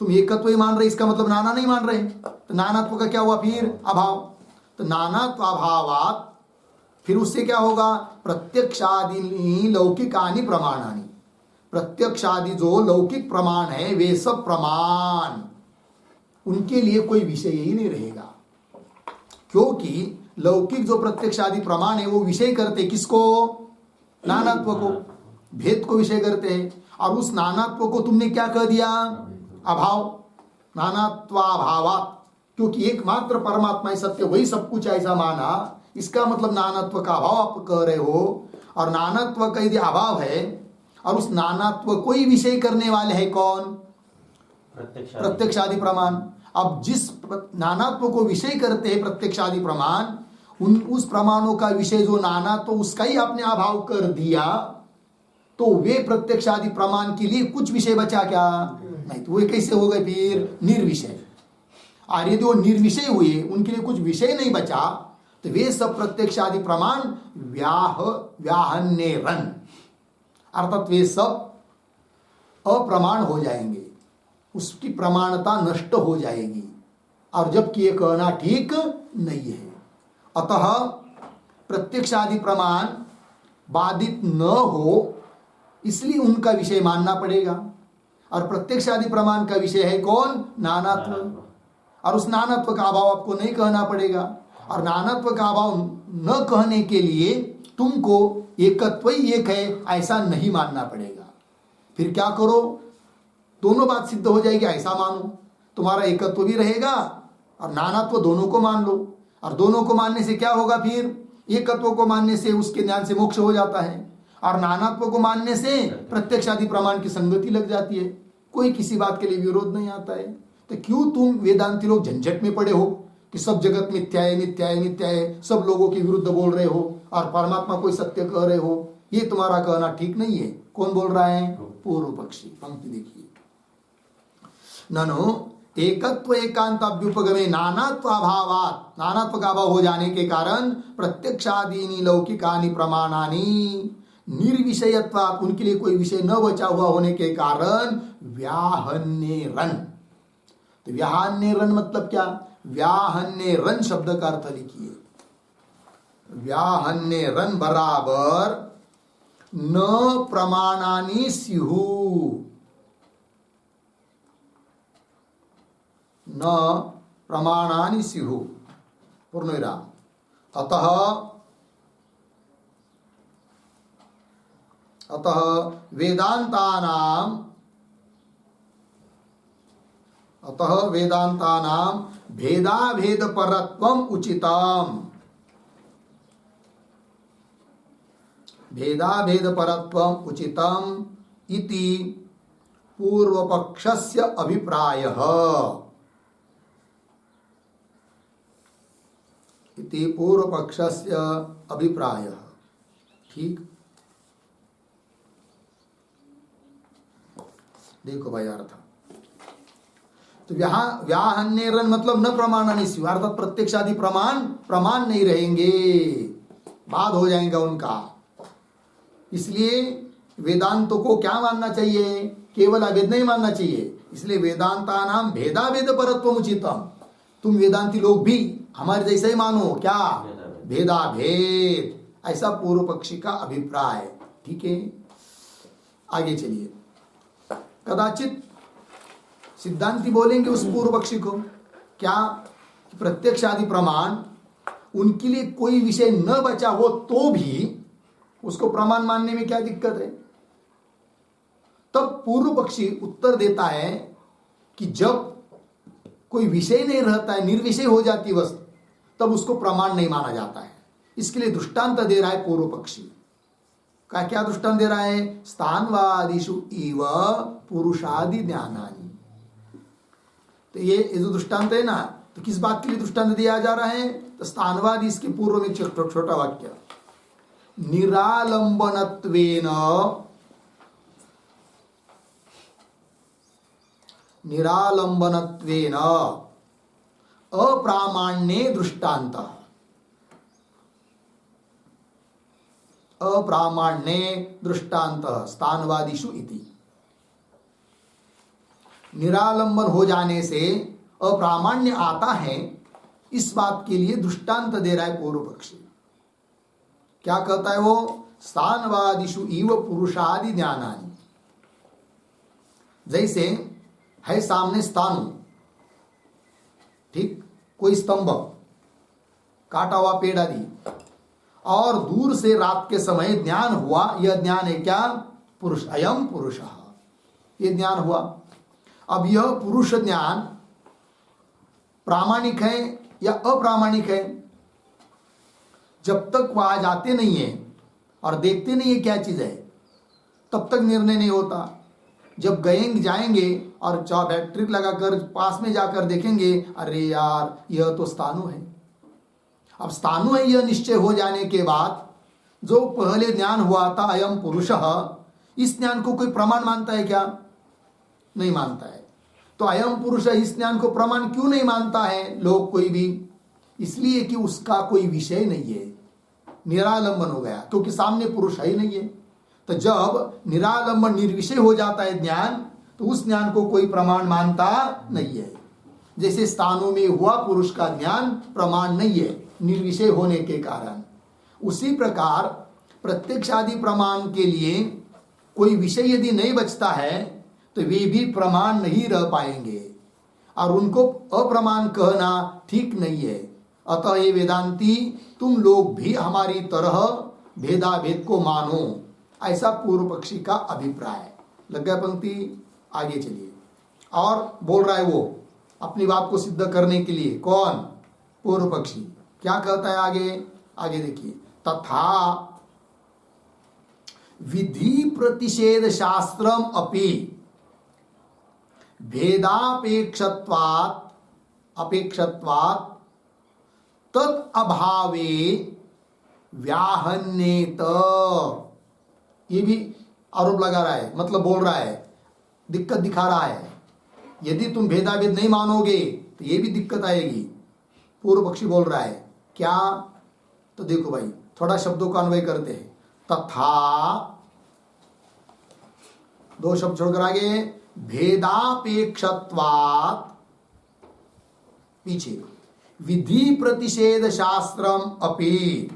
तुम एकत्व ही मान रहे, इसका मतलब नाना नहीं मान रहे, तो नानात्व का क्या हुआ फिर, अभाव, तो नानात्व अभावात, फिर उससे क्या होगा, प्रत्यक्षादि लौकिकानि प्रमाणानि, प्रत्यक्षादि जो लौकिक प्रमाण है वे सब प्रमाण, उनके लिए कोई विषय ही नहीं रहेगा, क्योंकि लौकिक जो प्रत्यक्ष आदि प्रमाण है वो विषय करते किसको? नानात्व को, भेद को विषय करते हैं। और उस नानात्व को तुमने क्या कह दिया? अभाव। नानात्वाभावात्, क्योंकि एकमात्र परमात्मा ही सत्य, वही सब कुछ ऐसा माना, इसका मतलब नानात्व का अभाव आप कह रहे हो। और नानात्व का यदि अभाव है और उस नानात्व को ही विषय करने वाले है कौन? प्रत्यक्षादि प्रमाण। अब जिस नानात्व को विषय करते हैं प्रत्यक्षादि प्रमाण, उस प्रमाणों का विषय जो नानात्व उसका ही आपने अभाव कर दिया, तो वे प्रत्यक्षादि प्रमाण के लिए कुछ विषय बचा क्या? नहीं। तो वे कैसे हो गए फिर? निर्विषय। और यदि वो निर्विषय हुए, उनके लिए कुछ विषय नहीं बचा, तो वे सब प्रत्यक्षादि प्रमाण व्याहन्यरन, अर्थात वे सब अप्रमाण हो जाएंगे, उसकी प्रमाणता नष्ट हो जाएगी। और जबकि ये कहना ठीक नहीं है। अतः प्रत्यक्षादि प्रमाण बाधित न हो, इसलिए उनका विषय मानना पड़ेगा। और प्रत्यक्षादि प्रमाण का विषय है कौन? नानात्व। और उस नानात्व का अभाव आपको नहीं कहना पड़ेगा। और नानात्व का अभाव न कहने के लिए तुमको एकत्व ही एक है ऐसा नहीं मानना पड़ेगा। फिर क्या करो? दोनों बात सिद्ध हो जाएगी। ऐसा मानो तुम्हारा एकत्व भी रहेगा और नानात्व दोनों को मान लो। और दोनों को मानने से क्या होगा? फिर एकत्व को मानने से उसके ज्ञान से मोक्ष हो जाता है, और नानात्व को मानने से प्रत्यक्ष आदि प्रमाण की संगति लग जाती है। कोई किसी बात के लिए विरोध नहीं आता है। तो क्यों तुम वेदांती लोग झंझट में पड़े हो कि सब जगत मिथ्या है, मिथ्या है, मिथ्या है, सब लोगों के विरुद्ध बोल रहे हो और परमात्मा कोई सत्य कह रहे हो? ये तुम्हारा कहना ठीक नहीं है। कौन बोल रहा है? पूर्व पक्षी। पंक्ति देखिए, ननु एकत्व एकांत अभ्युपगमे नानात्व अभावात्, नानात्व का अभाव हो जाने के कारण प्रत्यक्षादीनि लौकिकानि प्रमाणानि निर्विषयत्वात्, उनके लिए कोई विषय न बचा हुआ होने के कारण व्याहन्यरन। तो व्याहन्यरन मतलब क्या? व्याहन्यरन शब्द का अर्थ लिखिए। व्याहन्यरन बराबर न प्रमाणानि स्युः, न प्रमाणानि स्युः, पूर्णविराम। अतः वेदांतानां भेदाभेद परत्वम उचितम, भेदाभेद परत्वम उचितम इति पूर्वपक्षस्य अभिप्रायः, इति पूर्वपक्षस्य अभिप्रायः। ठीक, देखो भाई अर्थ। तो व्याहन्यरन मतलब न प्रमाणानि स्युः, अर्थात प्रत्यक्षादि प्रमाण नहीं रहेंगे, बाद हो जाएगा उनका। इसलिए वेदांतों को क्या मानना चाहिए? केवल अभेद नहीं मानना चाहिए। इसलिए वेदांतानां भेदाभेद परत्वम उचितम, तुम वेदांती लोग भी हमारे जैसे ही मानो। क्या? भेदाभेद, ऐसा पूर्व पक्षी का अभिप्राय। ठीक है, आगे चलिए। कदाचित सिद्धांती बोलेंगे उस पूर्व पक्षी को क्या? प्रत्यक्ष आदि प्रमाण उनके लिए कोई विषय न बचा हो तो भी उसको प्रमाण मानने में क्या दिक्कत है? तब पूर्व पक्षी उत्तर देता है कि जब कोई विषय नहीं रहता है, निर्विषय हो जाती वस्तु, तब उसको प्रमाण नहीं माना जाता है। इसके लिए दृष्टांत दे रहा है पूर्व पक्षी का। क्या दृष्टांत दे रहा है? स्थानवादिषु इव पुरुषादि ज्ञानानि। तो ये जो दृष्टांत है ना, तो किस बात के लिए दृष्टांत दिया जा रहा है? तो स्थानवादी, इसके पूर्व में छोटा वाक्य, निरालंबनत्वेन अप्रामाण्ये दृष्टान्तः, अप्रामाण्ये दृष्टान्तः स्थानवादिषु इति। निरालंबन हो जाने से अप्रामाण्य आता है, इस बात के लिए दृष्टांत दे रहा है पूर्व पक्षी। क्या कहता है वो? स्थानवादिषु इव पुरुषादि ज्ञानानि। जैसे है सामने स्थानु, ठीक, कोई स्तंभ, काटा हुआ पेड़ आदि, और दूर से रात के समय ज्ञान हुआ, यह ज्ञान है क्या? पुरुष, अयम पुरुष, ये ज्ञान हुआ। अब यह पुरुष ज्ञान प्रामाणिक है या अप्रामाणिक है? जब तक वहां जाते नहीं है और देखते नहीं है क्या चीज है, तब तक निर्णय नहीं होता। जब जाएंगे और बैटरी लगाकर पास में जाकर देखेंगे, अरे यार यह तो स्थाणु है। अब स्थाणु है यह निश्चय हो जाने के बाद जो पहले ज्ञान हुआ था अयम पुरुष, इस ज्ञान को कोई प्रमाण मानता है क्या? नहीं मानता है। तो अयम पुरुष इस ज्ञान को प्रमाण क्यों नहीं मानता है लोग कोई भी? इसलिए कि उसका कोई विषय नहीं है, निरालंबन हो गया, क्योंकि सामने पुरुष है ही नहीं है। तो जब निरालंबन निर्विषय हो जाता है ज्ञान, तो उस ज्ञान को कोई प्रमाण मानता नहीं है। जैसे स्थानों में हुआ पुरुष का ज्ञान प्रमाण नहीं है निर्विषय होने के कारण, उसी प्रकार प्रत्यक्ष आदि प्रमाण के लिए कोई विषय यदि नहीं बचता है तो वे भी प्रमाण नहीं रह पाएंगे, और उनको अप्रमाण कहना ठीक नहीं है। अतः ये वेदांती, तुम लोग भी हमारी तरह भेदाभेद को मानो, ऐसा पूर्व पक्षी का अभिप्राय। लग गया पंक्ति? आगे चलिए। और बोल रहा है वो अपनी बात को सिद्ध करने के लिए। कौन? पूर्व पक्षी। क्या कहता है आगे? आगे देखिए, तथा विधि प्रतिषेध शास्त्रम अपि अपेक्षत्वात् तद अभावे व्याहन्येत। ये भी आरोप लगा रहा है, मतलब बोल रहा है, दिक्कत दिखा रहा है। यदि तुम भेदाभेद नहीं मानोगे तो ये भी दिक्कत आएगी। पूर्व पक्षी बोल रहा है क्या? तो देखो भाई, थोड़ा शब्दों का अन्वय करते हैं। तथा, दो शब्द छोड़कर आगे, भेदापेक्षत्वात्, पीछे विधि प्रतिषेध शास्त्रम अपि,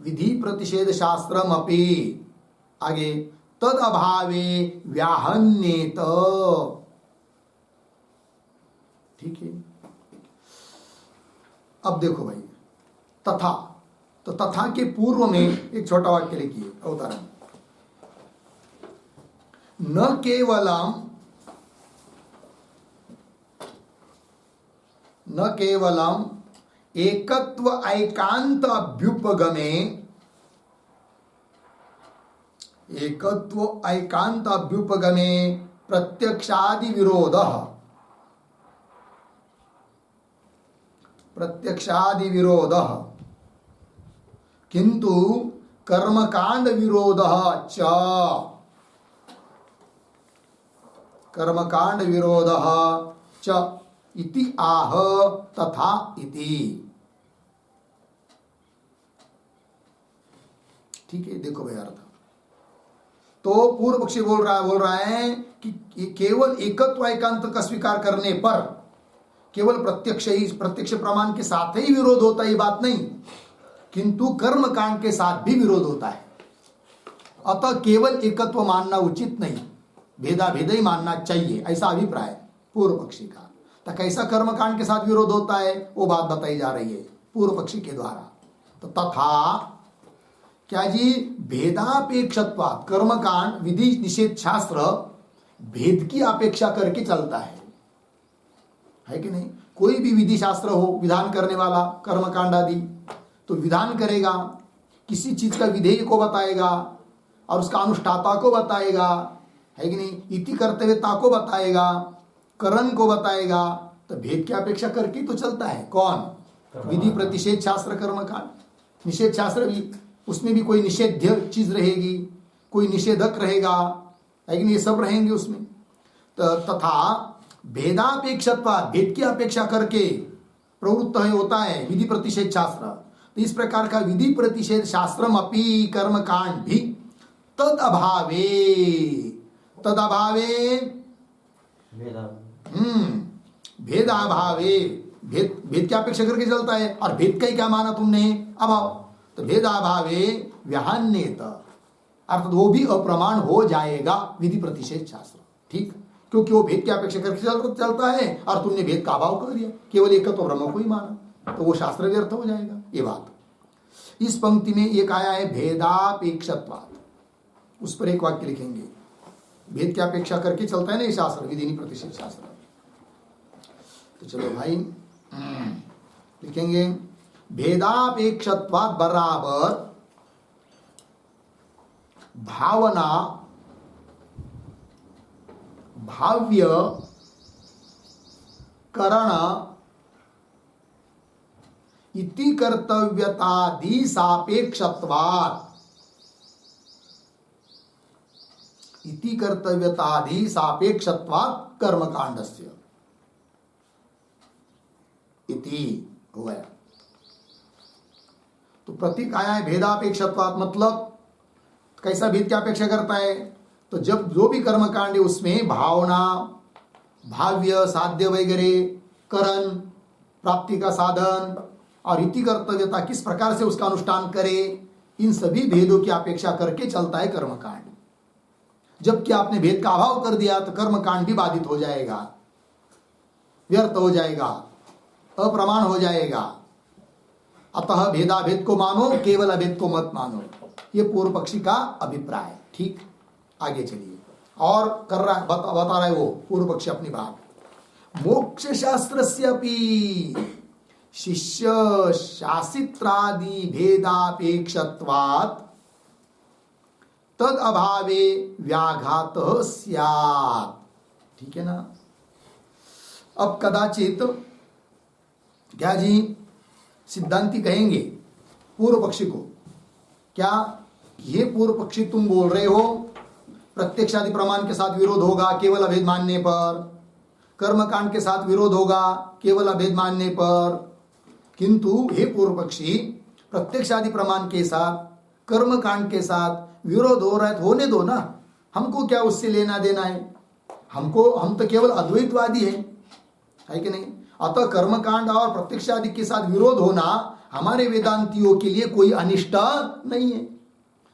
विधि प्रतिषेध शास्त्रम अपि, आगे तद अभावे व्याहन्येत। ठीक है। अब देखो भाई, तथा, तो तथा के पूर्व में एक छोटा वाक्य लिखिए, अवतरण। न केवलम एकत्व ऐकांत अभ्युपगमे प्रत्यक्षादि विरोधः किंतु कर्मकांड विरोधः च इति आह तथा इति। ठीक है, देखो भाई अर्थ। तो पूर्व पक्षी बोल रहा है कि केवल एकत्व एकांत का स्वीकार करने पर केवल प्रत्यक्ष प्रमाण के साथ ही विरोध होता है, ये बात नहीं, किंतु कर्म कांड के साथ भी विरोध होता है। अतः केवल एकत्व मानना उचित नहीं, भेदाभेद ही मानना चाहिए, ऐसा अभिप्राय पूर्व पक्षी का। तो कैसा कर्म कांड के साथ विरोध होता है वो बात बताई जा रही है पूर्व पक्षी के द्वारा। तो तथा क्या जी? भेदापेक्षत्वात्, कर्म कांड विधि निषेध शास्त्र भेद की अपेक्षा करके चलता है कि नहीं? कोई भी विधि शास्त्र हो, विधान करने वाला कर्मकांड आदि, तो विधान करेगा, किसी चीज का विधेय को बताएगा और उसका अनुष्ठाता को बताएगा, है कि नहीं? इति कर्तव्यता को बताएगा, करण को बताएगा, तो भेद की अपेक्षा करके तो चलता है। कौन? विधि प्रतिषेध शास्त्र कर्मकांड। निषेध शास्त्र भी, उसमें भी कोई निषेध्य चीज रहेगी, कोई निषेधक रहेगा, है कि नहीं? ये सब रहेंगे उसमें। तथा भेदापेक्षत्वा, भेद की अपेक्षा करके प्रवृत्त होता है विधि प्रतिषेध शास्त्र। तो इस प्रकार का विधि प्रतिषेध शास्त्रम अपि कर्मकांड भी तद अभावे भेदाभावे, भेद की अपेक्षा करके चलता है, और भेद का ही क्या माना तुमने? अभाव। तो भेदाभावे व्याहन्येत, अर्थात वो भी अप्रमाण हो जाएगा विधि प्रतिषेध शास्त्र। ठीक, क्योंकि वो भेद की अपेक्षा करके चलता है और तुमने भेद का अभाव कर दिया, केवल एक तो ब्रह्म को ही माना, तो वो शास्त्र व्यर्थ हो जाएगा। ये बात इस पंक्ति में एक आया है भेदापेक्षत्वात्, उस पर एक वाक्य लिखेंगे। भेद की अपेक्षा करके चलता है ना ये शास्त्र, विधिनी प्रतिषेध शास्त्र। तो चलो भाई लिखेंगे भेदापेक्षत्वात् बराबर भावना भाव्य करण इति कर्तव्यतादि सापेक्षत्वात्, इति कर्तव्यतादि सापेक्षत्वात् कर्मकांडस्य, इति हो गया। तो प्रतीक आया है भेदापेक्षत्वात्, मतलब कैसा भेद की अपेक्षा करता है? तो जब जो भी कर्मकांड है उसमें भावना, भाव्य, साध्य वगैरह, करण, प्राप्ति का साधन और इति कर्तव्यता, किस प्रकार से उसका अनुष्ठान करे, इन सभी भेदों की अपेक्षा करके चलता है कर्मकांड। जबकि आपने भेद का अभाव कर दिया तो कर्मकांड भी बाधित हो जाएगा, व्यर्थ हो जाएगा, अप्रमाण हो जाएगा। अतः भेदाभेद को मानो, केवल अभेद को मत मानो, ये पूर्व पक्षी का अभिप्राय। ठीक, आगे चलिए। और कर रहा है, बता रहा है वो पूर्व पक्षी अपनी बात। मोक्ष शास्त्रस्यपि शिष्य शासित्रादि भेदापेक्षत्वात् तद अभावे व्याघात स्यात्। ठीक है ना। अब कदाचित क्या जी सिद्धांती कहेंगे पूर्व पक्षी को, क्या ये पूर्व पक्षी तुम बोल रहे हो प्रत्यक्षादि प्रमाण के साथ विरोध होगा केवल अभेद मानने पर, कर्मकांड के साथ विरोध होगा केवल अभेद मानने पर, किंतु हे पूर्व पक्षी प्रत्यक्षादि प्रमाण के साथ कर्मकांड के साथ विरोध हो रहा है तो होने दो ना, हमको क्या उससे लेना देना है? हम तो केवल अद्वैतवादी है कि नहीं। अतः कर्मकांड और प्रत्यक्षादि के साथ विरोध होना हमारे वेदांतियों के लिए कोई अनिष्ट नहीं है,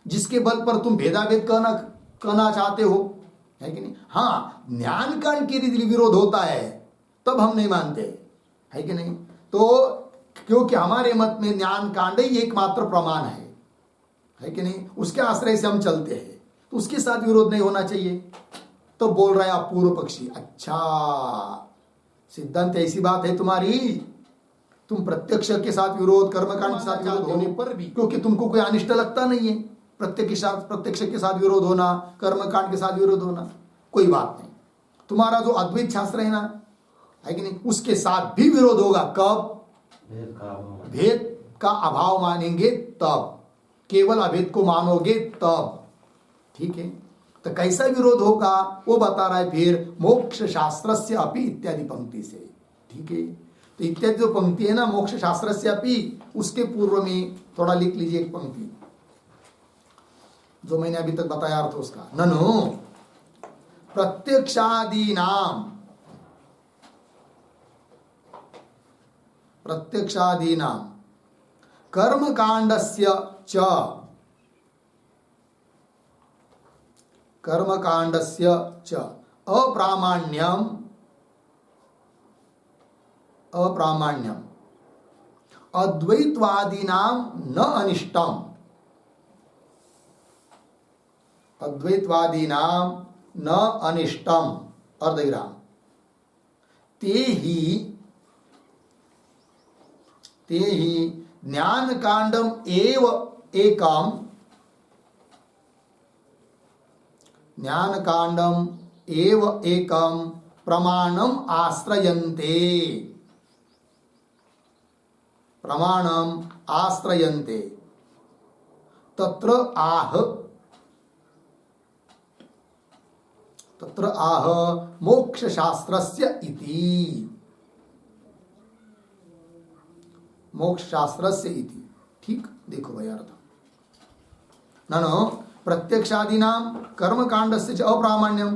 जिसके बल पर तुम भेदाभेद कहना चाहते हो, है कि नहीं। हाँ, ज्ञान कांड के लिए विरोध होता है तब हम नहीं मानते, है कि नहीं। तो क्योंकि हमारे मत में ज्ञान कांड ही एकमात्र प्रमाण है कि नहीं, उसके आश्रय से हम चलते हैं, तो उसके साथ विरोध नहीं होना चाहिए। तो बोल रहा है आप पूर्व पक्षी, अच्छा सिद्धांत ऐसी बात है तुम्हारी, तुम प्रत्यक्ष के साथ विरोध, कर्मकांड के साथ विरोध होने पर भी, क्योंकि तुमको कोई अनिष्ट लगता नहीं है प्रत्यक्ष के साथ विरोध होना, कर्मकांड के साथ विरोध होना, कोई बात नहीं। तुम्हारा जो अद्वैत शास्त्र है ना, है कि नहीं, उसके साथ भी विरोध होगा। कब? भेद का अभाव मानेंगे तब, केवल अभेद को मानोगे तब। ठीक है, तो कैसा विरोध होगा वो बता रहा है फिर मोक्ष शास्त्रस्य अपि इत्यादि पंक्ति से। ठीक है, तो इत्यादि जो पंक्ति है ना मोक्ष शास्त्रस्य अपि, उसके पूर्व में थोड़ा लिख लीजिए एक पंक्ति जो मैंने अभी तक बताया अर्थ उसका। ननु प्रत्यक्षादीनां कर्मकांडस्य च अप्रामाण्यम अद्वैतवादीनां न अनिष्टम, अद्वैतवादीनां न अनिष्टम अर्धविराम ते ही ज्ञान कांडम एव एकम, ज्ञान कांडम एव एकम प्रमाणम आश्रयन्ते तत्र आह मोक्ष शास्त्रस्य इति, मोक्ष शास्त्रस्य इति। ठीक, देखो भाई अर्थ। ननु प्रत्यक्षादीनां कर्मकांडस्य च अप्रामाण्यम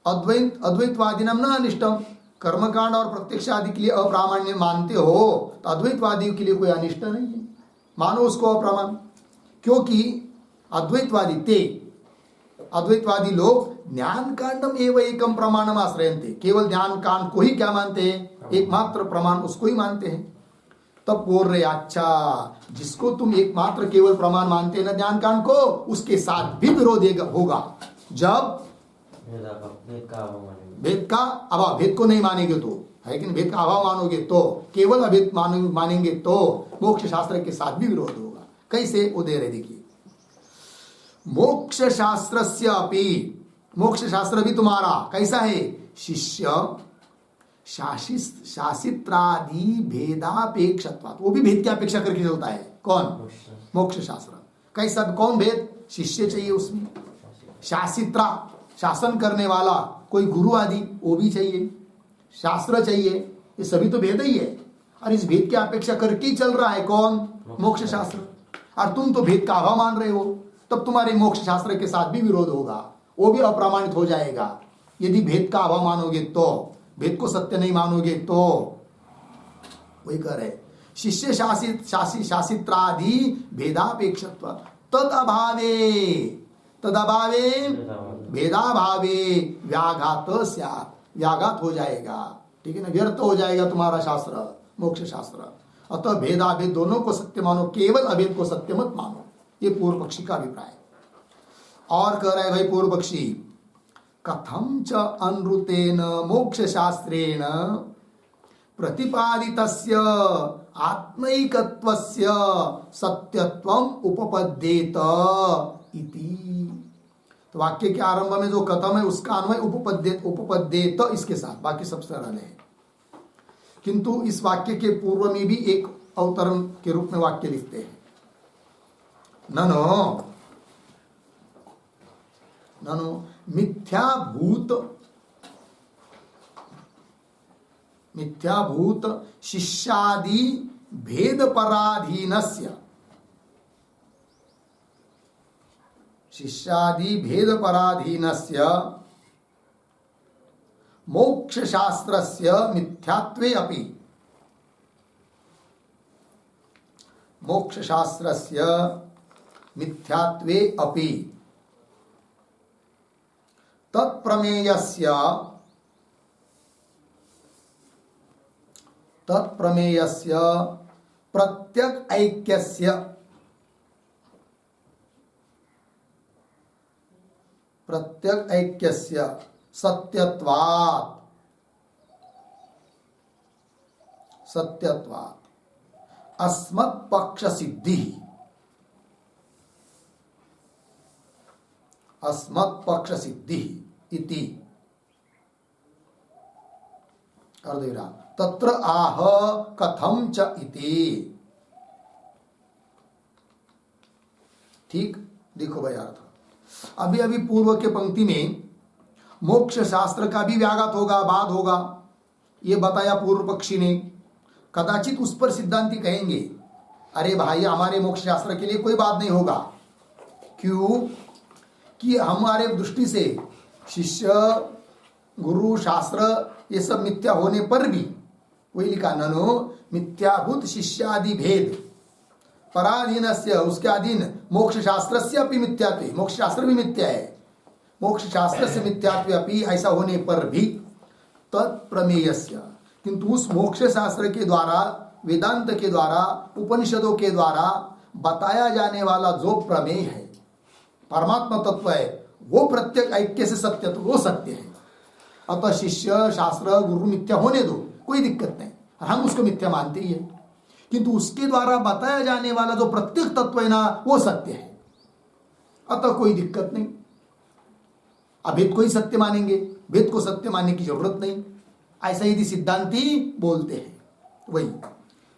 अद्वैतवादीनां न अनिष्टम। कर्मकांड और प्रत्यक्ष आदि के लिए अप्रामाण्य मानते हो तो अद्वैतवादियों के लिए कोई अनिष्ट नहीं है, मानो उसको अप्रामाण्य। क्योंकि अद्वैतवादी ते अद्वैतवादी लोग ज्ञान कांडम एवं एकम प्रमाणम आश्रयन्ते, केवल ज्ञान कांड को ही क्या मानते हैं, एकमात्र प्रमाण उसको ही मानते हैं। तब बोल रहे अच्छा, जिसको तुम एकमात्र केवल प्रमाण मानते हैं ना ज्ञान कांड को, उसके साथ भी विरोध होगा जब भेद का अभाव, भेद को नहीं मानेंगे तो, है कि भेद का अभाव मानोगे तो, केवल अभेद मानेंगे तो मोक्ष शास्त्र के साथ भी विरोध होगा। कैसे, वो दे रहे देखिए, मोक्ष शास्त्रस्य अपि, मोक्ष शास्त्र भी तुम्हारा कैसा है, शिष्य शासित्रादि भेदापेक्षत्वात्, वो भी भेद की अपेक्षा करके चलता है। कौन, मोक्ष शास्त्र। कैसा, कौन भेद, शिष्य चाहिए उसमें, शासित्रा शासन करने वाला कोई गुरु आदि वो भी चाहिए, शास्त्र चाहिए, ये सभी तो भेद ही है। और इस भेद की अपेक्षा करके चल रहा है कौन, मोक्ष शास्त्र। और तुम तो भेद का अभाव मान रहे हो, तब तुम्हारे मोक्ष शास्त्र के साथ भी विरोध होगा, वो भी अप्रमाणित हो जाएगा। यदि भेद का अभाव मानोगे तो, भेद को सत्य नहीं मानोगे तो, वही कह रहे शिष्य शासित्रादि भेदापेक्षत्व तद अभावे भेदाभावे व्याघात स्यात्, व्याघात हो जाएगा, ठीक है ना, व्यर्थ हो जाएगा तुम्हारा शास्त्र, मोक्ष शास्त्र। अतः भेदाभेद दोनों को सत्य मानो, केवल अभेद को सत्य मत मानो, ये पूर्व पक्षी का अभिप्राय। और कह रहा है भाई पूर्व पक्षी, कथम च अनृतेन मोक्ष शास्त्रेण प्रतिपादितस्य आत्मैकत्वस्य सत्यत्वम उपपद्येत इति। तो वाक्य के आरंभ में जो कथम है उसका अन्वय उपपद्येत इसके साथ, बाकी सब सरल है। किंतु इस वाक्य के पूर्व में भी एक अवतरण के रूप में वाक्य लिखते हैं, ननो मिथ्याभूत शिष्यादि भेद पराधीनस्य मोक्ष शास्त्रस्य मिथ्यात्वे अपि, मोक्ष शास्त्रस्य मिथ्यात्वे अपि तत्प्रमेयस्य प्रत्यक ऐक्यस्य सत्यत्वात् अस्मत् पक्ष सिद्धि इति अर्धेरा तत्र आह कथम च इति। ठीक, देखो भाई अर्थ, अभी अभी पूर्व के पंक्ति में मोक्ष शास्त्र का भी व्याघात होगा, बाद होगा, ये बताया पूर्व पक्षी ने। कदाचित उस पर सिद्धांती कहेंगे, अरे भाई हमारे मोक्ष शास्त्र के लिए कोई बात नहीं होगा। क्यों, कि हमारे दृष्टि से शिष्य गुरु शास्त्र ये सब मिथ्या होने पर भी, वही लिखा, ननो मिथ्याभूत शिष्यादि भेद पराधीनस्य, उसके अधीन मोक्ष शास्त्रस्य अपि मिथ्यात्वे, मोक्ष शास्त्र भी मिथ्या है, मोक्ष शास्त्र से मिथ्यात्वे अपि, ऐसा होने पर भी तत्प्रमेयस्य, किंतु उस मोक्ष शास्त्र के द्वारा, वेदांत के द्वारा, उपनिषदों के द्वारा बताया जाने वाला जो प्रमेय है, परमात्मा तत्व है, वो प्रत्येक ऐक्य से सत्य, तो वो सत्य है। अतः शिष्य शास्त्र गुरु मिथ्या होने दो, कोई दिक्कत नहीं, हम उसको मिथ्या मानते ही है, किंतु उसके द्वारा बताया जाने वाला जो प्रत्येक तत्व है ना, वो सत्य है, अतः कोई दिक्कत नहीं। अभेद को ही सत्य मानेंगे, भेद को सत्य मानने की जरूरत नहीं, ऐसा यदि सिद्धांती बोलते हैं। वही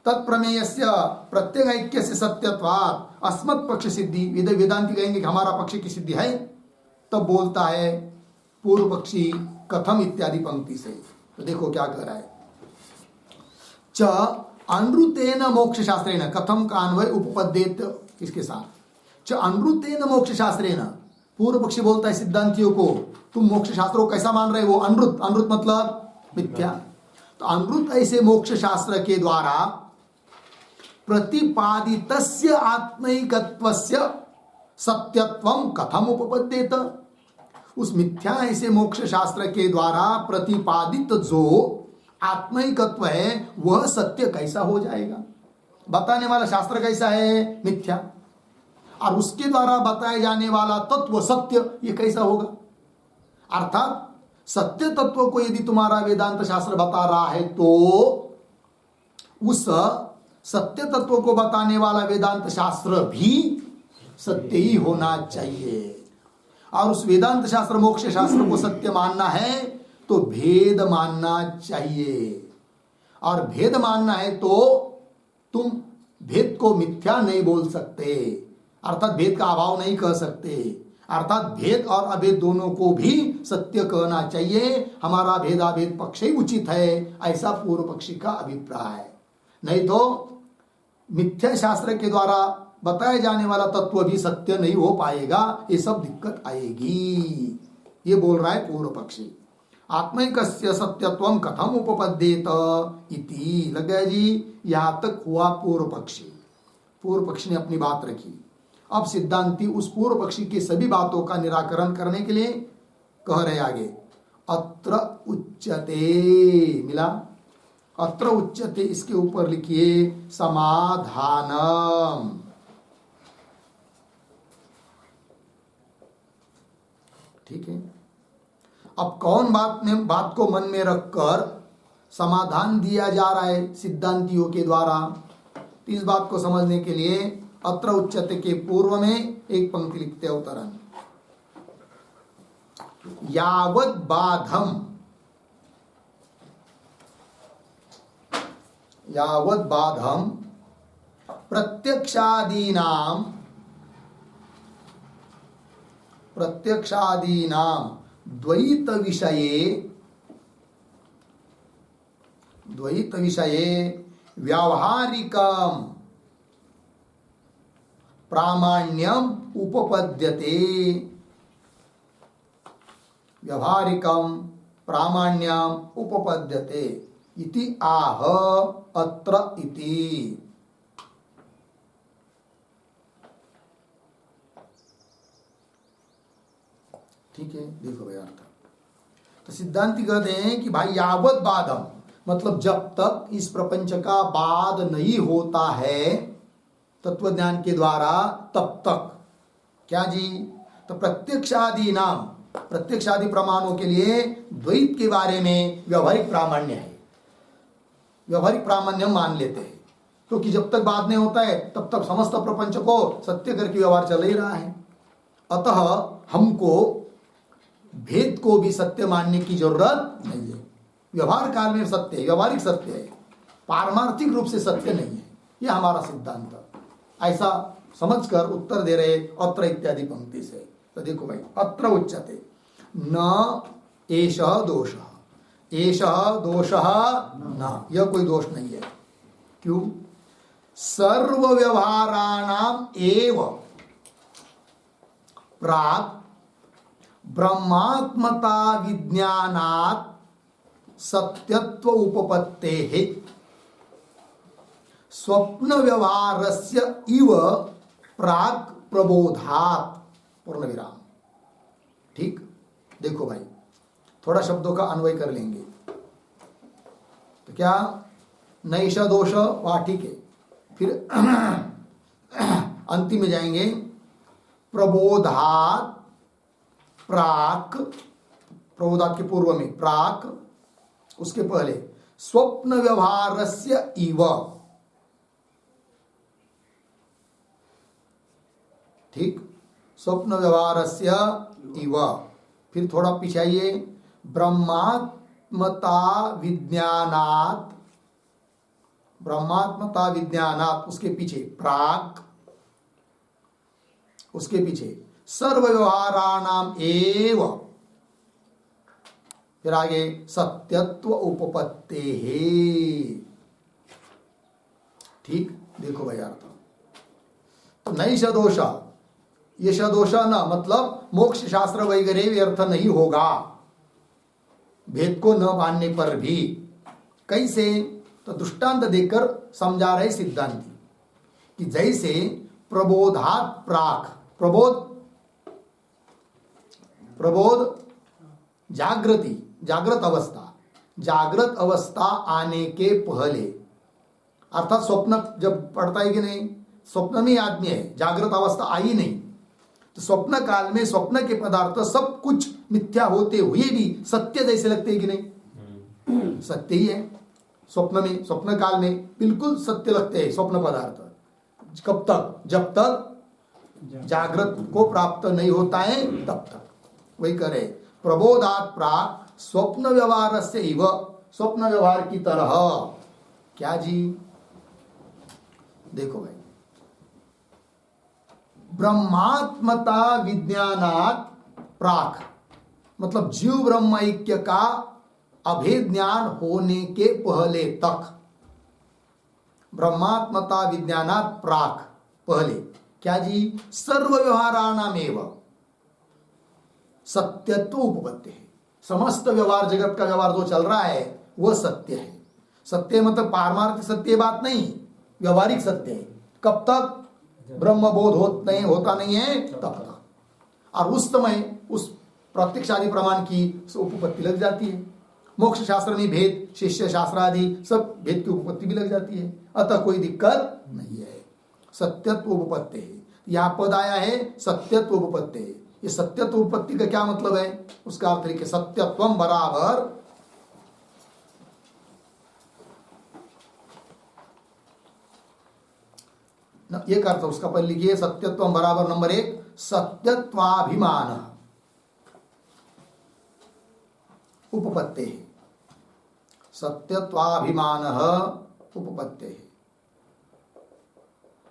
तत्प्रमेयस्य प्रत्येक ऐक्य से सत्यत्वात् अस्मत् पक्ष सिद्धि, वेदांती कहेंगे कि हमारा पक्ष की सिद्धि है, तब बोलता है पूर्व पक्षी कथम इत्यादि पंक्ति से। तो देखो क्या कह रहा है, च अनृतेन मोक्ष शास्त्रेण, कथम का अन्वय उपपद्येत इसके साथ, च अनृतेन मोक्ष शास्त्रेण, पूर्व पक्षी बोलता है सिद्धांतियों को, तुम मोक्ष शास्त्रों को कैसा मान रहे हो, अनृत, अनृत मतलब मिथ्या, तो अनृत ऐसे मोक्ष शास्त्र के द्वारा प्रतिपादितस्य आत्मैकत्वस्य सत्यत्वम कथम उपपद्येत, उस मिथ्या ऐसे मोक्ष शास्त्र के द्वारा प्रतिपादित जो आत्मिकत्व है वह सत्य कैसा हो जाएगा? बताने वाला शास्त्र कैसा है? मिथ्या। और उसके द्वारा बताए जाने वाला तत्व सत्य, ये कैसा होगा? अर्थात सत्य तत्व को यदि तुम्हारा वेदांत शास्त्र बता रहा है तो उस सत्य तत्व को बताने वाला वेदांत शास्त्र भी सत्य ही होना चाहिए। और उस वेदांत शास्त्र मोक्ष शास्त्र को सत्य मानना है तो भेद मानना चाहिए। और भेद मानना है तो तुम भेद को मिथ्या नहीं बोल सकते, अर्थात भेद का अभाव नहीं कह सकते। अर्थात भेद और अभेद दोनों को भी सत्य कहना चाहिए। हमारा भेदाभेद पक्ष ही उचित है, ऐसा पूर्व पक्षी का अभिप्राय। नहीं तो मिथ्या शास्त्र के द्वारा बताया जाने वाला तत्व भी सत्य नहीं हो पाएगा, ये सब दिक्कत आएगी। ये बोल रहा है पूर्व पक्षी। आत्मैकस्य सत्यत्वं कथम उपपद्येत इति। लग गया जी, यहां तक हुआ पूर्व पक्षी। पूर्व पक्षी ने अपनी बात रखी। अब सिद्धांती उस पूर्व पक्षी की सभी बातों का निराकरण करने के लिए कह रहे आगे, अत्र उच्यते। मिला? अत्र उच्यते, इसके ऊपर लिखिए समाधानम। ठीक है। अब कौन बात को मन में रखकर समाधान दिया जा रहा है सिद्धांतियों के द्वारा, इस बात को समझने के लिए अत्र उच्यते के पूर्व में एक पंक्ति लिखते हैं अवतरण। यावत् बाधम प्रत्यक्षादीनां द्वैत विषये व्यावहारिकम प्रामाण्यम उपपद्यते। व्यावहारिकम प्रामाण्यम उपपद्यते इति आह अत्र इति। ठीक है, देखो भाई अर्थ। तो सिद्धांति कहते हैं कि भाई यावत बाधम, मतलब जब तक इस प्रपंच का बाध नहीं होता है तत्व ज्ञान के द्वारा, तब तक क्या जी? तो प्रत्यक्षादि प्रमाणों के लिए द्वैत के बारे में व्यवहारिक प्रामाण्य है, व्यवहारिक प्रामाण्य मान लेते हैं। क्योंकि जब तक बाध नहीं होता है तब तक समस्त प्रपंच को सत्य करके व्यवहार चल ही रहा है। अतः हमको भेद को भी सत्य मानने की जरूरत नहीं है। व्यवहार काल में सत्य है, व्यवहारिक सत्य है, पारमार्थिक रूप से सत्य नहीं है। यह हमारा सिद्धांत ऐसा समझकर उत्तर दे रहे अत्र इत्यादि पंक्ति से। तो देखो भाई, अत्र उच्यते न एषः दोषः, एषः दोषः न, यह कोई दोष नहीं है। क्यों? सर्व व्यवहाराणाम एव प्राक् ब्रह्मात्मता विज्ञानात् सत्यत्व उपपत्तेः स्वप्न व्यवहारस्य इव प्राक् प्रबोधात्। पूर्ण विराम। ठीक, देखो भाई, थोड़ा शब्दों का अन्वय कर लेंगे। तो क्या नैष दोष, वह ठीक है। फिर अंतिम में जाएंगे प्रबोधात् प्राक, प्रबोधात् के पूर्व में प्राक, उसके पहले स्वप्न व्यवहारस्य इव। ठीक, स्वप्न व्यवहारस्य इव। फिर थोड़ा पीछे आइए, ब्रह्मात्मता विज्ञानात्, ब्रह्मात्मता विज्ञानात्, उसके पीछे प्राक, उसके पीछे सर्व व्यवहाराणाम एव, फिर आगे सत्यत्व उपपत्तेः। ठीक, देखो भाई अर्थ। तो नैष दोष, यश दोष न, मतलब मोक्ष शास्त्र वगैरह व्यर्थ नहीं होगा भेद को न मानने पर भी। कैसे? तो दृष्टांत देकर समझा रहे सिद्धांती कि जैसे प्रबोधात् प्राक, प्रबोध प्रबोध जागृत अवस्था आने के पहले, अर्थात स्वप्न जब पड़ता है कि नहीं, स्वप्न में आदमी है, जागृत अवस्था आई नहीं, तो स्वप्न काल में स्वप्न के पदार्थ सब कुछ मिथ्या होते हुए भी सत्य जैसे लगते हैं कि नहीं? सत्य ही है। स्वप्न काल में बिल्कुल सत्य लगते हैं स्वप्न पदार्थ। कब तक? जब तक जागृत को प्राप्त नहीं होता है तब तक। वही करे प्रबोधात प्राक स्वप्न व्यवहार से इव, स्वप्न व्यवहार की तरह। क्या जी? देखो भाई, ब्रह्मात्मता विज्ञानात प्राक मतलब जीव ब्रह्म ऐक्य का अभेद ज्ञान होने के पहले तक, ब्रह्मात्मता विज्ञानात प्राक पहले क्या जी? सर्व व्यवहाराणामेव सत्यत्व उपपत्ति है। समस्त व्यवहार, जगत का व्यवहार जो चल रहा है वह सत्य है। सत्य मतलब पारमार्थिक सत्य बात नहीं, व्यवहारिक सत्य है। कब तक? ब्रह्म बोध होता नहीं है तब तक। और उस समय उस प्रत्यक्ष आदि प्रमाण की उपपत्ति लग जाती है। मोक्ष शास्त्र में भेद, शिष्य शास्त्र आदि सब भेद की उपपत्ति भी लग जाती है। अतः कोई दिक्कत नहीं है। सत्यत्व उपपत्ति है। यह पद आया है सत्यत्व उपपत्ति। ये सत्यत्व उपपत्ति का क्या मतलब है? उसका अर्थ लिखिए, सत्यत्वम बराबर एक अर्थ उसका पहले लिखिए, सत्यत्वम बराबर नंबर 1 सत्यत्वाभिमान उपपत्ति है। सत्यत्वाभिमान उपपत्ति है।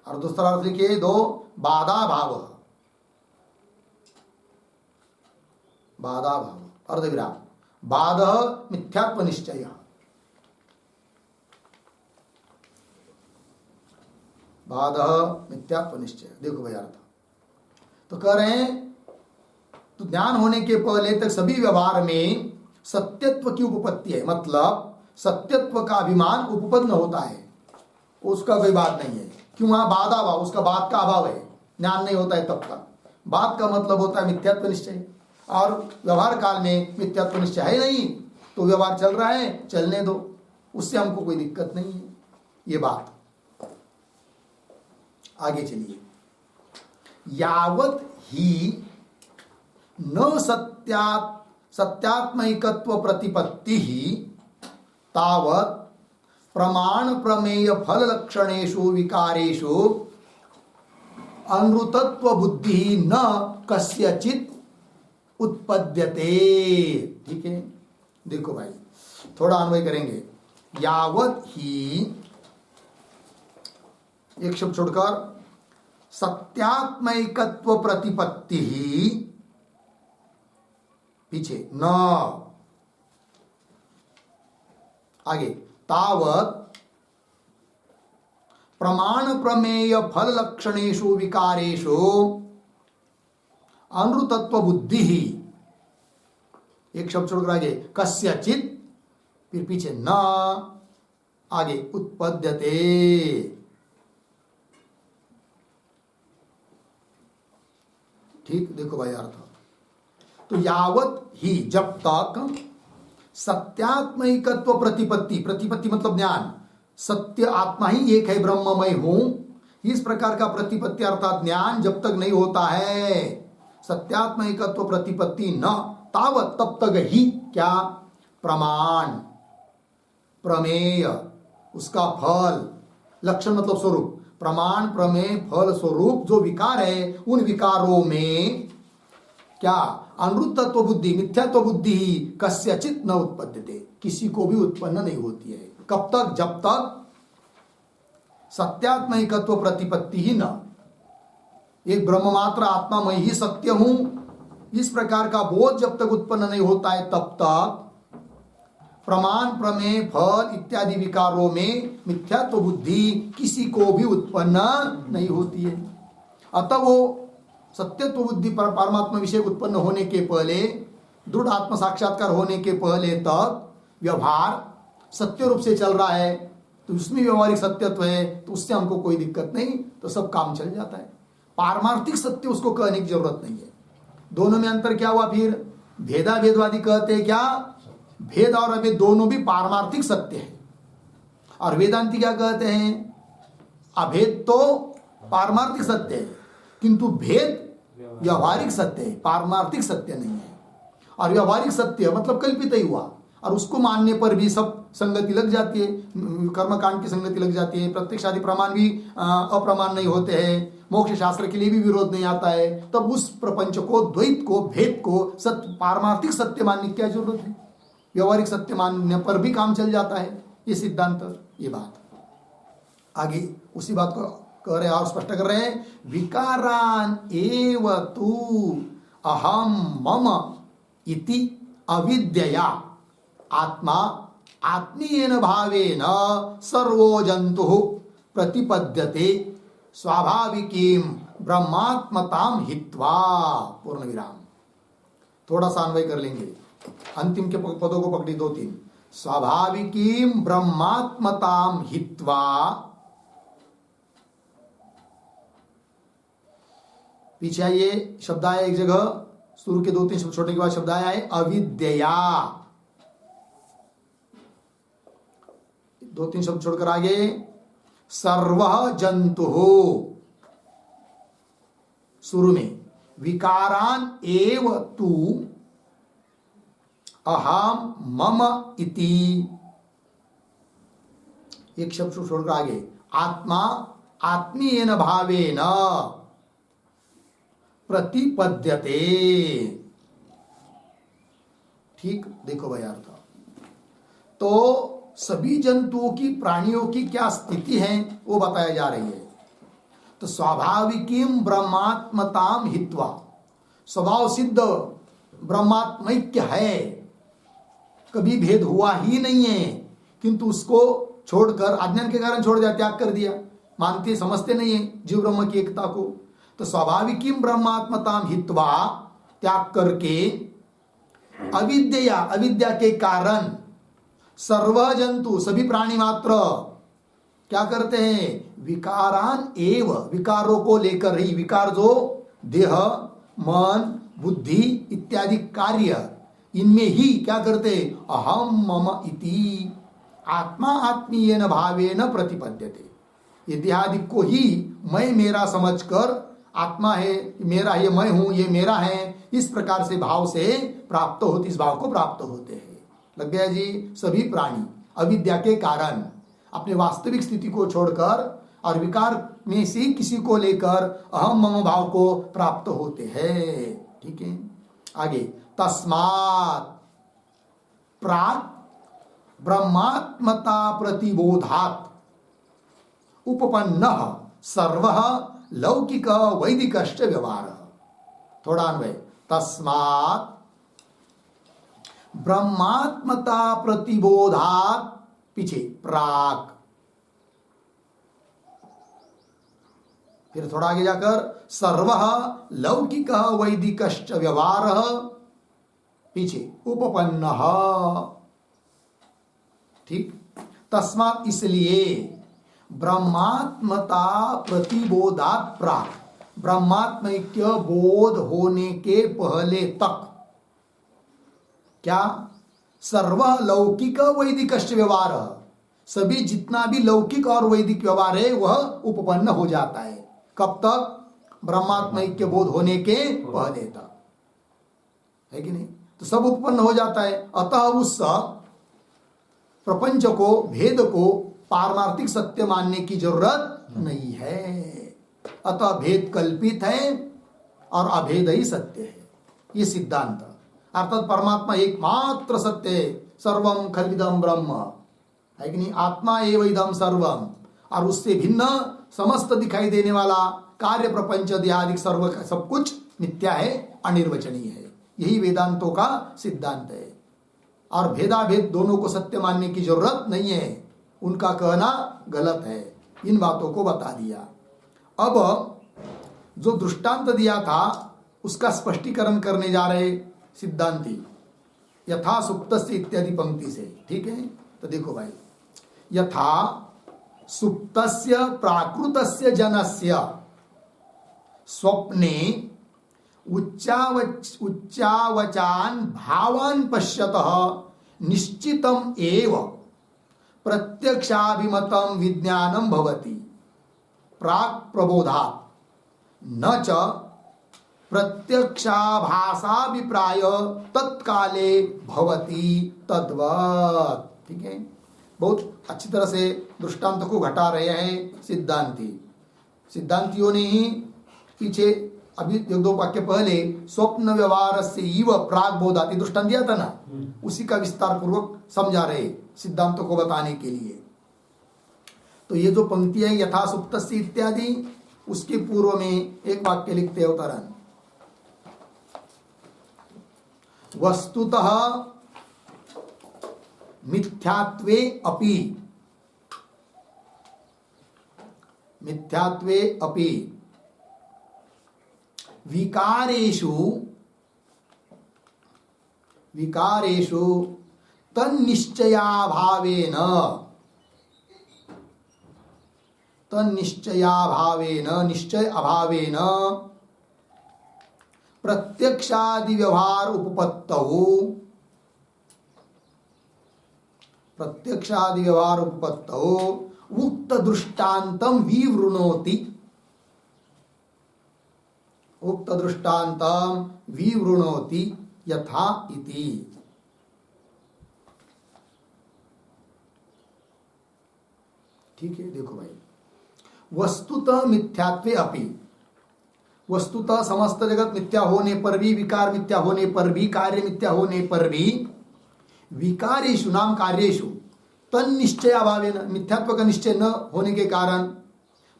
और दूसरा अर्थ लिखिए 2 बाधा भाव अर्धविराम बाध मिथ्यात्व निश्चय। बाध मिथ्यात्व निश्चय। देखो भाई अर्थ तो कह रहे हैं, तो ज्ञान होने के पहले तक सभी व्यवहार में सत्यत्व की उपपत्ति है। मतलब सत्यत्व का अभिमान उपपन्न होता है, उसका कोई बात नहीं है। क्यों? वहां बाधा भाव, उसका बात का अभाव है, ज्ञान नहीं होता है तब तक। बात का मतलब होता है मिथ्यात्व निश्चय, और व्यवहार काल में मिथ्यात्व निश्चय है नहीं, तो व्यवहार चल रहा है, चलने दो, उससे हमको कोई दिक्कत नहीं है। ये बात आगे चलिए। यावत ही न सत्यात्मैकत्व प्रतिपत्ति ही तावत प्रमाण प्रमेय फल लक्षणेषु विकारेषु अनृतत्व बुद्धि न कस्यचित उत्पद्यते। ठीक है, देखो भाई थोड़ा अन्वय करेंगे। यावत ही एक शब्द छोड़कर सत्यात्मैकत्व प्रतिपत्ति ही, पीछे न, आगे तावत प्रमाण प्रमेय फल लक्षणेषु विकारेषु अनृतत्व बुद्धि ही, एक शब्द छोड़कर आगे कस्यचित, फिर पीछे न, आगे उत्पद्यते। ठीक, देखो भाई अर्थ। तो यावत ही, जब तक सत्यात्मैकत्व प्रतिपत्ति, प्रतिपत्ति मतलब ज्ञान, सत्य आत्मा ही एक है, ब्रह्ममय हूं, इस प्रकार का प्रतिपत्ति अर्थात ज्ञान जब तक नहीं होता है, सत्यात्मैकत्व प्रतिपत्ति न तावत, तब तक ही क्या? प्रमाण प्रमेय उसका फल, लक्षण मतलब स्वरूप, प्रमाण प्रमेय फल स्वरूप जो विकार है, उन विकारों में क्या? अनृतत्व बुद्धि, मिथ्यात्व बुद्धि कस्यचित न उत्पद्यते, किसी को भी उत्पन्न नहीं होती है। कब तक? जब तक सत्यात्मैकत्व प्रतिपत्ति ही न, एक ब्रह्म मात्र आत्मा मैं ही सत्य हूं, इस प्रकार का बोध जब तक उत्पन्न नहीं होता है तब तक प्रमाण प्रमेय फल इत्यादि विकारों में मिथ्यात्व बुद्धि किसी को भी उत्पन्न नहीं होती है। अतः वो सत्यत्व बुद्धि परमात्मा विषय उत्पन्न होने के पहले, दृढ़ आत्म साक्षात्कार होने के पहले तक व्यवहार सत्य रूप से चल रहा है, तो उसमें व्यवहारिक सत्यत्व है, तो उससे हमको कोई दिक्कत नहीं, तो सब काम चल जाता है। पारमार्थिक सत्य उसको कहने की जरूरत नहीं है। दोनों में अंतर क्या हुआ? फिर भेदाभेदवादी कहते हैं क्या? भेद और अभेद दोनों भी पारमार्थिक सत्य है। और वेदांती क्या कहते हैं? अभेद तो पारमार्थिक सत्य है, किंतु भेद व्यवहारिक सत्य है, पारमार्थिक सत्य नहीं है। और व्यवहारिक सत्य मतलब कल्पित ही हुआ, और उसको मानने पर भी सब संगति लग जाती है, कर्मकांड की संगति लग जाती है, प्रत्यक्षादि प्रमाण भी अप्रमाण नहीं होते हैं, मोक्ष शास्त्र के लिए भी विरोध नहीं आता है। तब उस प्रपंच को, द्वैत को, भेद को सत्य, पारमार्थिक सत्य मानने की क्या जरूरत है? व्यवहारिक सत्य मानने पर भी काम चल जाता है। ये सिद्धांत, ये बात आगे उसी बात को कह रहे हैं और स्पष्ट कर रहे हैं। विकारान एव तु अहम मम इति अविद्यया आत्मा आत्मीयेन भावेन सर्वो जंतुः प्रतिपद्यते स्वाभाविकीं ब्रह्मात्मतां हित्वा। पूर्ण विराम। थोड़ा सा अन्वय कर लेंगे, अंतिम के पदों को पकड़ी, 2-3। स्वाभाविकीं ब्रह्मात्मतां हित्वा, पीछे आइए, शब्द आया एक जगह, शुरू के 2-3 शब्द छोड़ने के बाद शब्द आया है अविद्यया। 2-3 शब्द छोड़कर आगे सर्वः जंतुः, शुरू में विकारान एव तु अहम मम इति, एक शब्द छोड़कर आगे आत्मा आत्मीयेन भावेन प्रतिपद्यते। ठीक, देखो भाई अर्थ। तो सभी जंतुओं की, प्राणियों की क्या स्थिति है वो बताया जा रही है। तो स्वाभाविकीं ब्रह्मात्मताम हित्वा, स्वभाव सिद्ध ब्रह्मात्मैक्य है, कभी भेद हुआ ही नहीं है, किंतु उसको छोड़कर अज्ञान के कारण छोड़ दिया, त्याग कर दिया, मानते समझते नहीं है जीव ब्रह्म की एकता को। तो स्वाभाविकीं ब्रह्मात्मताम हित्वा, त्याग करके अविद्या, अविद्या के कारण सर्व जंतु, सभी प्राणी मात्र क्या करते हैं? विकारान एव, विकारों को लेकर ही, विकार जो देह, मन, बुद्धि इत्यादि कार्य, इनमें ही क्या करते? अहम मम इति आत्मा आत्मीयेन भावेन प्रतिपद्यते। ये देहादि को ही मैं मेरा समझकर, आत्मा है मेरा, ये मैं हूं, ये मेरा है, इस प्रकार से भाव से प्राप्त होते, इस भाव को प्राप्त होते हैं। लग गया जी? सभी प्राणी अविद्या के कारण अपने वास्तविक स्थिति को छोड़कर और विकार में से किसी को लेकर अहम मम भाव को प्राप्त होते हैं। ठीक है, आगे तस्मात् प्राक् ब्रह्मात्मता प्रतिबोधात् उपपन्नः सर्वः लौकिक वैदिकश्च व्यवहारः। थोड़ा अन्वय, तस्मात् ब्रह्मात्मता प्रतिबोधात्, पीछे प्राक, फिर थोड़ा आगे जाकर सर्वः लौकिक वैदिकश्च व्यवहारः, पीछे उपपन्नः। ठीक, तस्मात् इसलिए ब्रह्मात्मता प्रतिबोधात् प्राक, ब्रह्मात्मैक्य बोध होने के पहले तक क्या? सर्व लौकिक वैदिकश्च व्यवहार, सभी जितना भी लौकिक और वैदिक व्यवहार है वह उपपन्न हो जाता है। कब तक? ब्रह्मात्मैक्य बोध होने के पहले तक, है कि नहीं? तो सब उपपन्न हो जाता है। अतः उस प्रपंच को, भेद को पारमार्थिक सत्य मानने की जरूरत नहीं है। अतः भेद कल्पित है और अभेद ही सत्य है, ये सिद्धांत। अर्थात परमात्मा एकमात्र सत्य है, सर्वम खलिदम ब्रह्म, है कि नहीं? आत्मा एव इदम सर्वम, और उससे भिन्न समस्त दिखाई देने वाला कार्य प्रपंच आदि सर्व सब कुछ मिथ्या है, अनिर्वचनीय है। यही वेदांतों का सिद्धांत है। और भेदाभेद दोनों को सत्य मानने की जरूरत नहीं है, उनका कहना गलत है। इन बातों को बता दिया। अब जो दृष्टांत दिया था उसका स्पष्टीकरण करने जा रहे सिद्धांती, यथा सुप्तस्य इत्यादि पंक्ति से। ठीक है, तो देखो भाई, यथा सुप्तस्य प्राकृतस्य जनस्य स्वप्ने उच्चावचान भावान पश्यतः निश्चितम एव प्रत्यक्षाभिमतम विज्ञानम भवति प्राक् प्रबोधात् न च प्रत्यक्षाभासाभिप्राय तत्काले भवति तद्वत्। ठीक है, बहुत अच्छी तरह से दृष्टांत को घटा रहे हैं सिद्धांतियों ने ही पीछे अभी एक दो वाक्य पहले स्वप्न व्यवहार से इव प्राग बोधाति दृष्टांत दिया था ना, उसी का विस्तार पूर्वक समझा रहे सिद्धांतों को बताने के लिए। तो ये जो पंक्ति है यथा सुप्तस्य इत्यादि, उसके पूर्व में एक वाक्य लिखते हैं अवतरण, वस्तुतः मिथ्यात्वे अपि विकारेषु निश्चय अभावेन प्रत्यक्षादि व्यवहार उपपत्तौ उक्त दृष्टान्तम विवृणोति यथा इति। ठीक है, देखो भाई, वस्तुतः मिथ्यात्वे अपि, वस्तुतः समस्त जगत मिथ्या होने पर भी, विकार मिथ्या होने पर भी, कार्य मिथ्या होने पर भी, विकारेषु नाम कार्येषु तन्निश्चय अभावेन, मिथ्यात्व का निश्चय न होने के कारण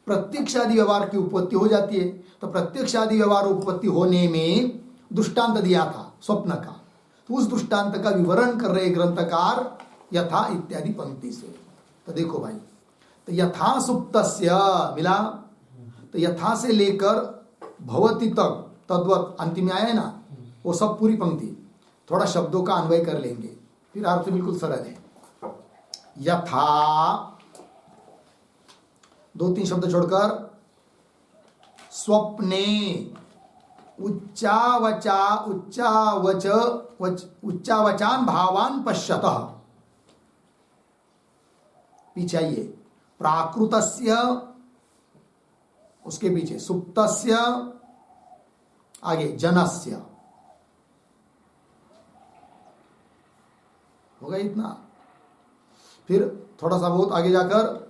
प्रत्यक्षादि व्यवहार की उत्पत्ति हो जाती है। तो प्रत्यक्षादि व्यवहार उत्पत्ति होने में दृष्टांत दिया था स्वप्न का, तो उस दृष्टांत का विवरण कर रहे ग्रंथकार यथा इत्यादि पंक्ति से। तो देखो भाई, तो यथा सुप्तस्य मिला, तो यथा से लेकर भवति तक तद्वत अंतिम में आया है ना, वो सब पूरी पंक्ति, थोड़ा शब्दों का अन्वय कर लेंगे, फिर अर्थ बिल्कुल सरल है। यथा, दो तीन शब्द छोड़कर, स्वप्ने उच्चावचान भावान पश्यतः, पीछे आइए, प्राकृतस्य, उसके पीछे सुप्तस्य, आगे जनस्य, होगा इतना। फिर थोड़ा सा बहुत आगे जाकर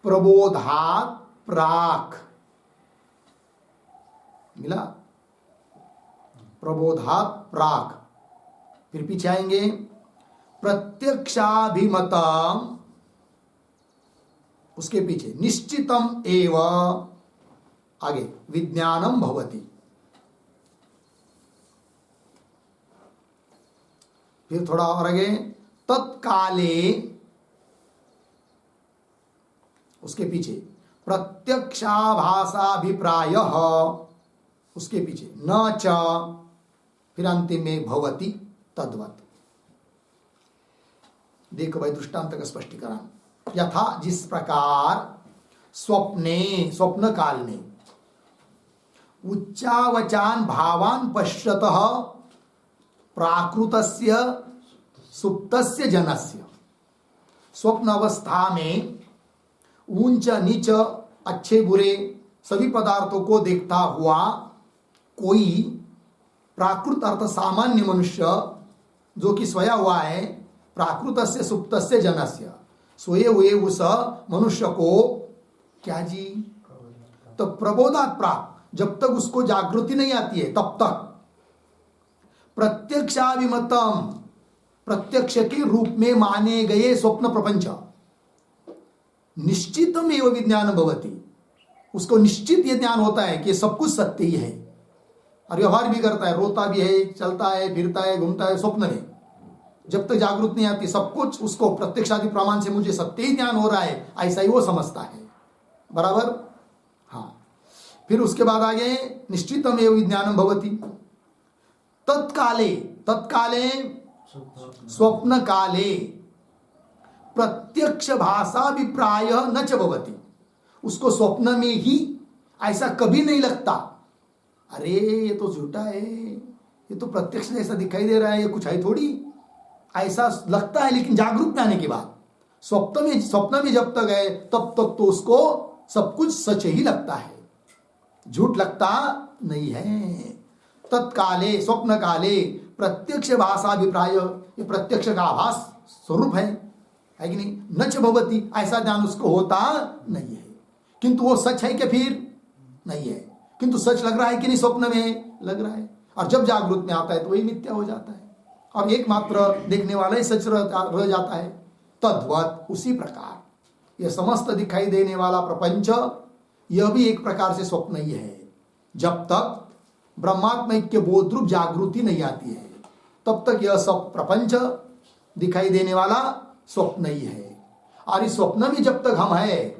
प्रबोधात् प्राक्, मिला, प्रबोधात् प्राक्। फिर पीछे आएंगे प्रत्यक्षाभिमतम, उसके पीछे निश्चितम एव, आगे विज्ञानम भवति। फिर थोड़ा और आगे तत्काले, उसके पीछे प्रत्यक्षाभासाभिप्राय, उसके पीछे न च, फिर अंतिम में भवति तद्वत। देखो भाई दृष्टांत का स्पष्टीकरण, यथा जिस प्रकार स्वप्ने, स्वप्न काल में, उच्चावचान भावान पश्यतः प्राकृतस्य सुप्तस्य जनस्य, स्वप्न अवस्था में ऊंच नीच अच्छे बुरे सभी पदार्थों को देखता हुआ कोई प्राकृत अर्थ सामान्य मनुष्य जो कि सोया हुआ है, प्राकृतस्य सुप्तस्य जनस्य, सोए हुए उस मनुष्य को क्या जी, तो प्रबोधात् प्राक्, जब तक उसको जागृति नहीं आती है तब तक प्रत्यक्षाभिमतम, प्रत्यक्ष के रूप में माने गए स्वप्न प्रपंच निश्चितम एवं विज्ञान भवति, उसको निश्चित ये ज्ञान होता है कि सब कुछ सत्य ही है, और व्यवहार भी करता है, रोता भी है, चलता है, फिरता है, घूमता है स्वप्न में। जब तक जागृत नहीं आती सब कुछ उसको प्रत्यक्षादि प्रमाण से मुझे सत्य ही ज्ञान हो रहा है, ऐसा ही वो समझता है। बराबर, हाँ। फिर उसके बाद आगे निश्चितम एवं विज्ञानम भवति, तत्काले, तत्काले स्वप्न काले प्रत्यक्ष भाषाभिप्राय न च भवति, उसको स्वप्न में ही ऐसा कभी नहीं लगता अरे ये तो झूठा है, ये तो प्रत्यक्ष जैसा दिखाई दे रहा है, ये कुछ है थोड़ी, ऐसा लगता है। लेकिन जागरूक में आने के बाद, स्वप्न में जब तक है तब तक तो उसको सब कुछ सच ही लगता है, झूठ लगता नहीं है। तत्काले स्वप्न काले प्रत्यक्ष भाषाभिप्राय, ये प्रत्यक्ष का आभास स्वरूप है कि नहीं। न च भवति, ऐसा ज्ञान उसको होता नहीं है। किंतु वो सच है क्या? फिर नहीं है। किंतु सच लग रहा है कि नहीं? स्वप्न में लग रहा है। और जब जागृत में आता है तो वही मिथ्या हो जाता है और एकमात्र देखने वाला ही सच रह जाता है। तद्वत, उसी प्रकार यह समस्त दिखाई देने वाला प्रपंच, यह भी एक प्रकार से स्वप्न ही है। जब तक ब्रह्मात्मैक्य बोध रूप जागृति नहीं आती है तब तक यह सब प्रपंच दिखाई देने वाला स्वप्न ही है। और इस स्वप्न में जब तक हम हैं,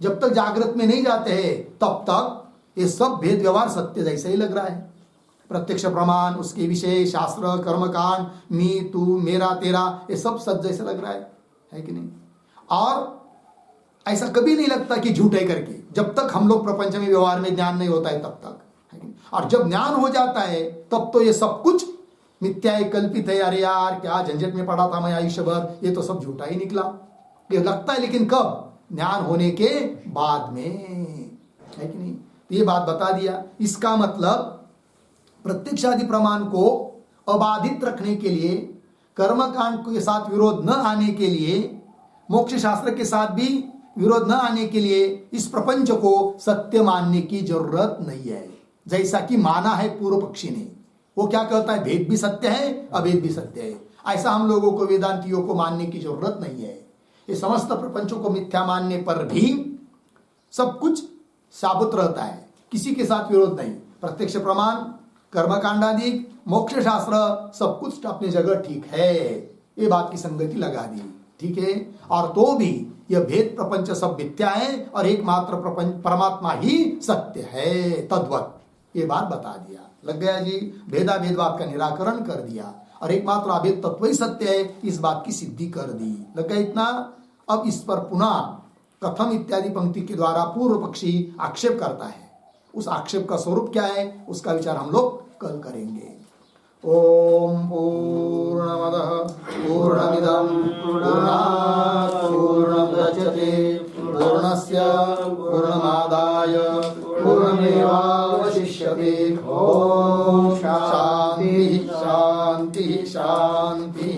जब तक जागृत में नहीं जाते हैं, तब तक ये सब भेद व्यवहार सत्य जैसे ही लग रहा है। प्रत्यक्ष प्रमाण, उसके विषय, शास्त्र, कर्मकांड, मी, तू, मेरा, तेरा, ये सब सत्य जैसे लग रहा है कि नहीं। और ऐसा कभी नहीं लगता कि झूठ है करके, जब तक हम लोग प्रपंच में व्यवहार में ज्ञान नहीं होता है तब तक, है कि नहीं। और जब ज्ञान हो जाता है तब तो ये सब कुछ मिथ्या है, कल्पित है। अरे यार क्या झंझट में पड़ा था मैं आयुष्य भर, ये तो सब झूठा ही निकला, ये लगता है। लेकिन कब? ज्ञान होने के बाद में, है कि नहीं। तो ये बात बता दिया। इसका मतलब प्रत्यक्षादि प्रमाण को अबाधित रखने के लिए, कर्मकांड के साथ विरोध न आने के लिए, मोक्ष शास्त्र के साथ भी विरोध न आने के लिए इस प्रपंच को सत्य मानने की जरूरत नहीं है। जैसा कि माना है पूर्व पक्षी ने, वो क्या कहता है? भेद भी सत्य है, अभेद भी सत्य है। ऐसा हम लोगों को, वेदांतियों को मानने की जरूरत नहीं है। ये समस्त प्रपंचों को मिथ्या मानने पर भी सब कुछ साबित रहता है, किसी के साथ विरोध नहीं। प्रत्यक्ष प्रमाण, कर्मकांडादि, मोक्ष शास्त्र, सब कुछ अपनी जगह ठीक है। ये बात की संगति लगा दी, ठीक है। और तो भी यह भेद प्रपंच सब मिथ्या है और एकमात्र प्रपंच परमात्मा ही सत्य है। तद्वत, ये बात बता दिया। लग गया जी। भेदा भेदभाव का निराकरण कर दिया और एकमात्र अभेद तत्व ही सत्य है, इस बात की सिद्धि कर दी। लग गया इतना। अब इस पर पुनः कथम इत्यादि पंक्ति के द्वारा पूर्व पक्षी आक्षेप करता है। उस आक्षेप का स्वरूप क्या है उसका विचार हम लोग कल करेंगे। ओम पूर्णमदः पूर्णमिदं पूर्णात् पूर्णमुदच्यते पूर्णस्य पूर्णमादाय पूर्णमेवावशिष्यते। ओम शांति शांति शांति।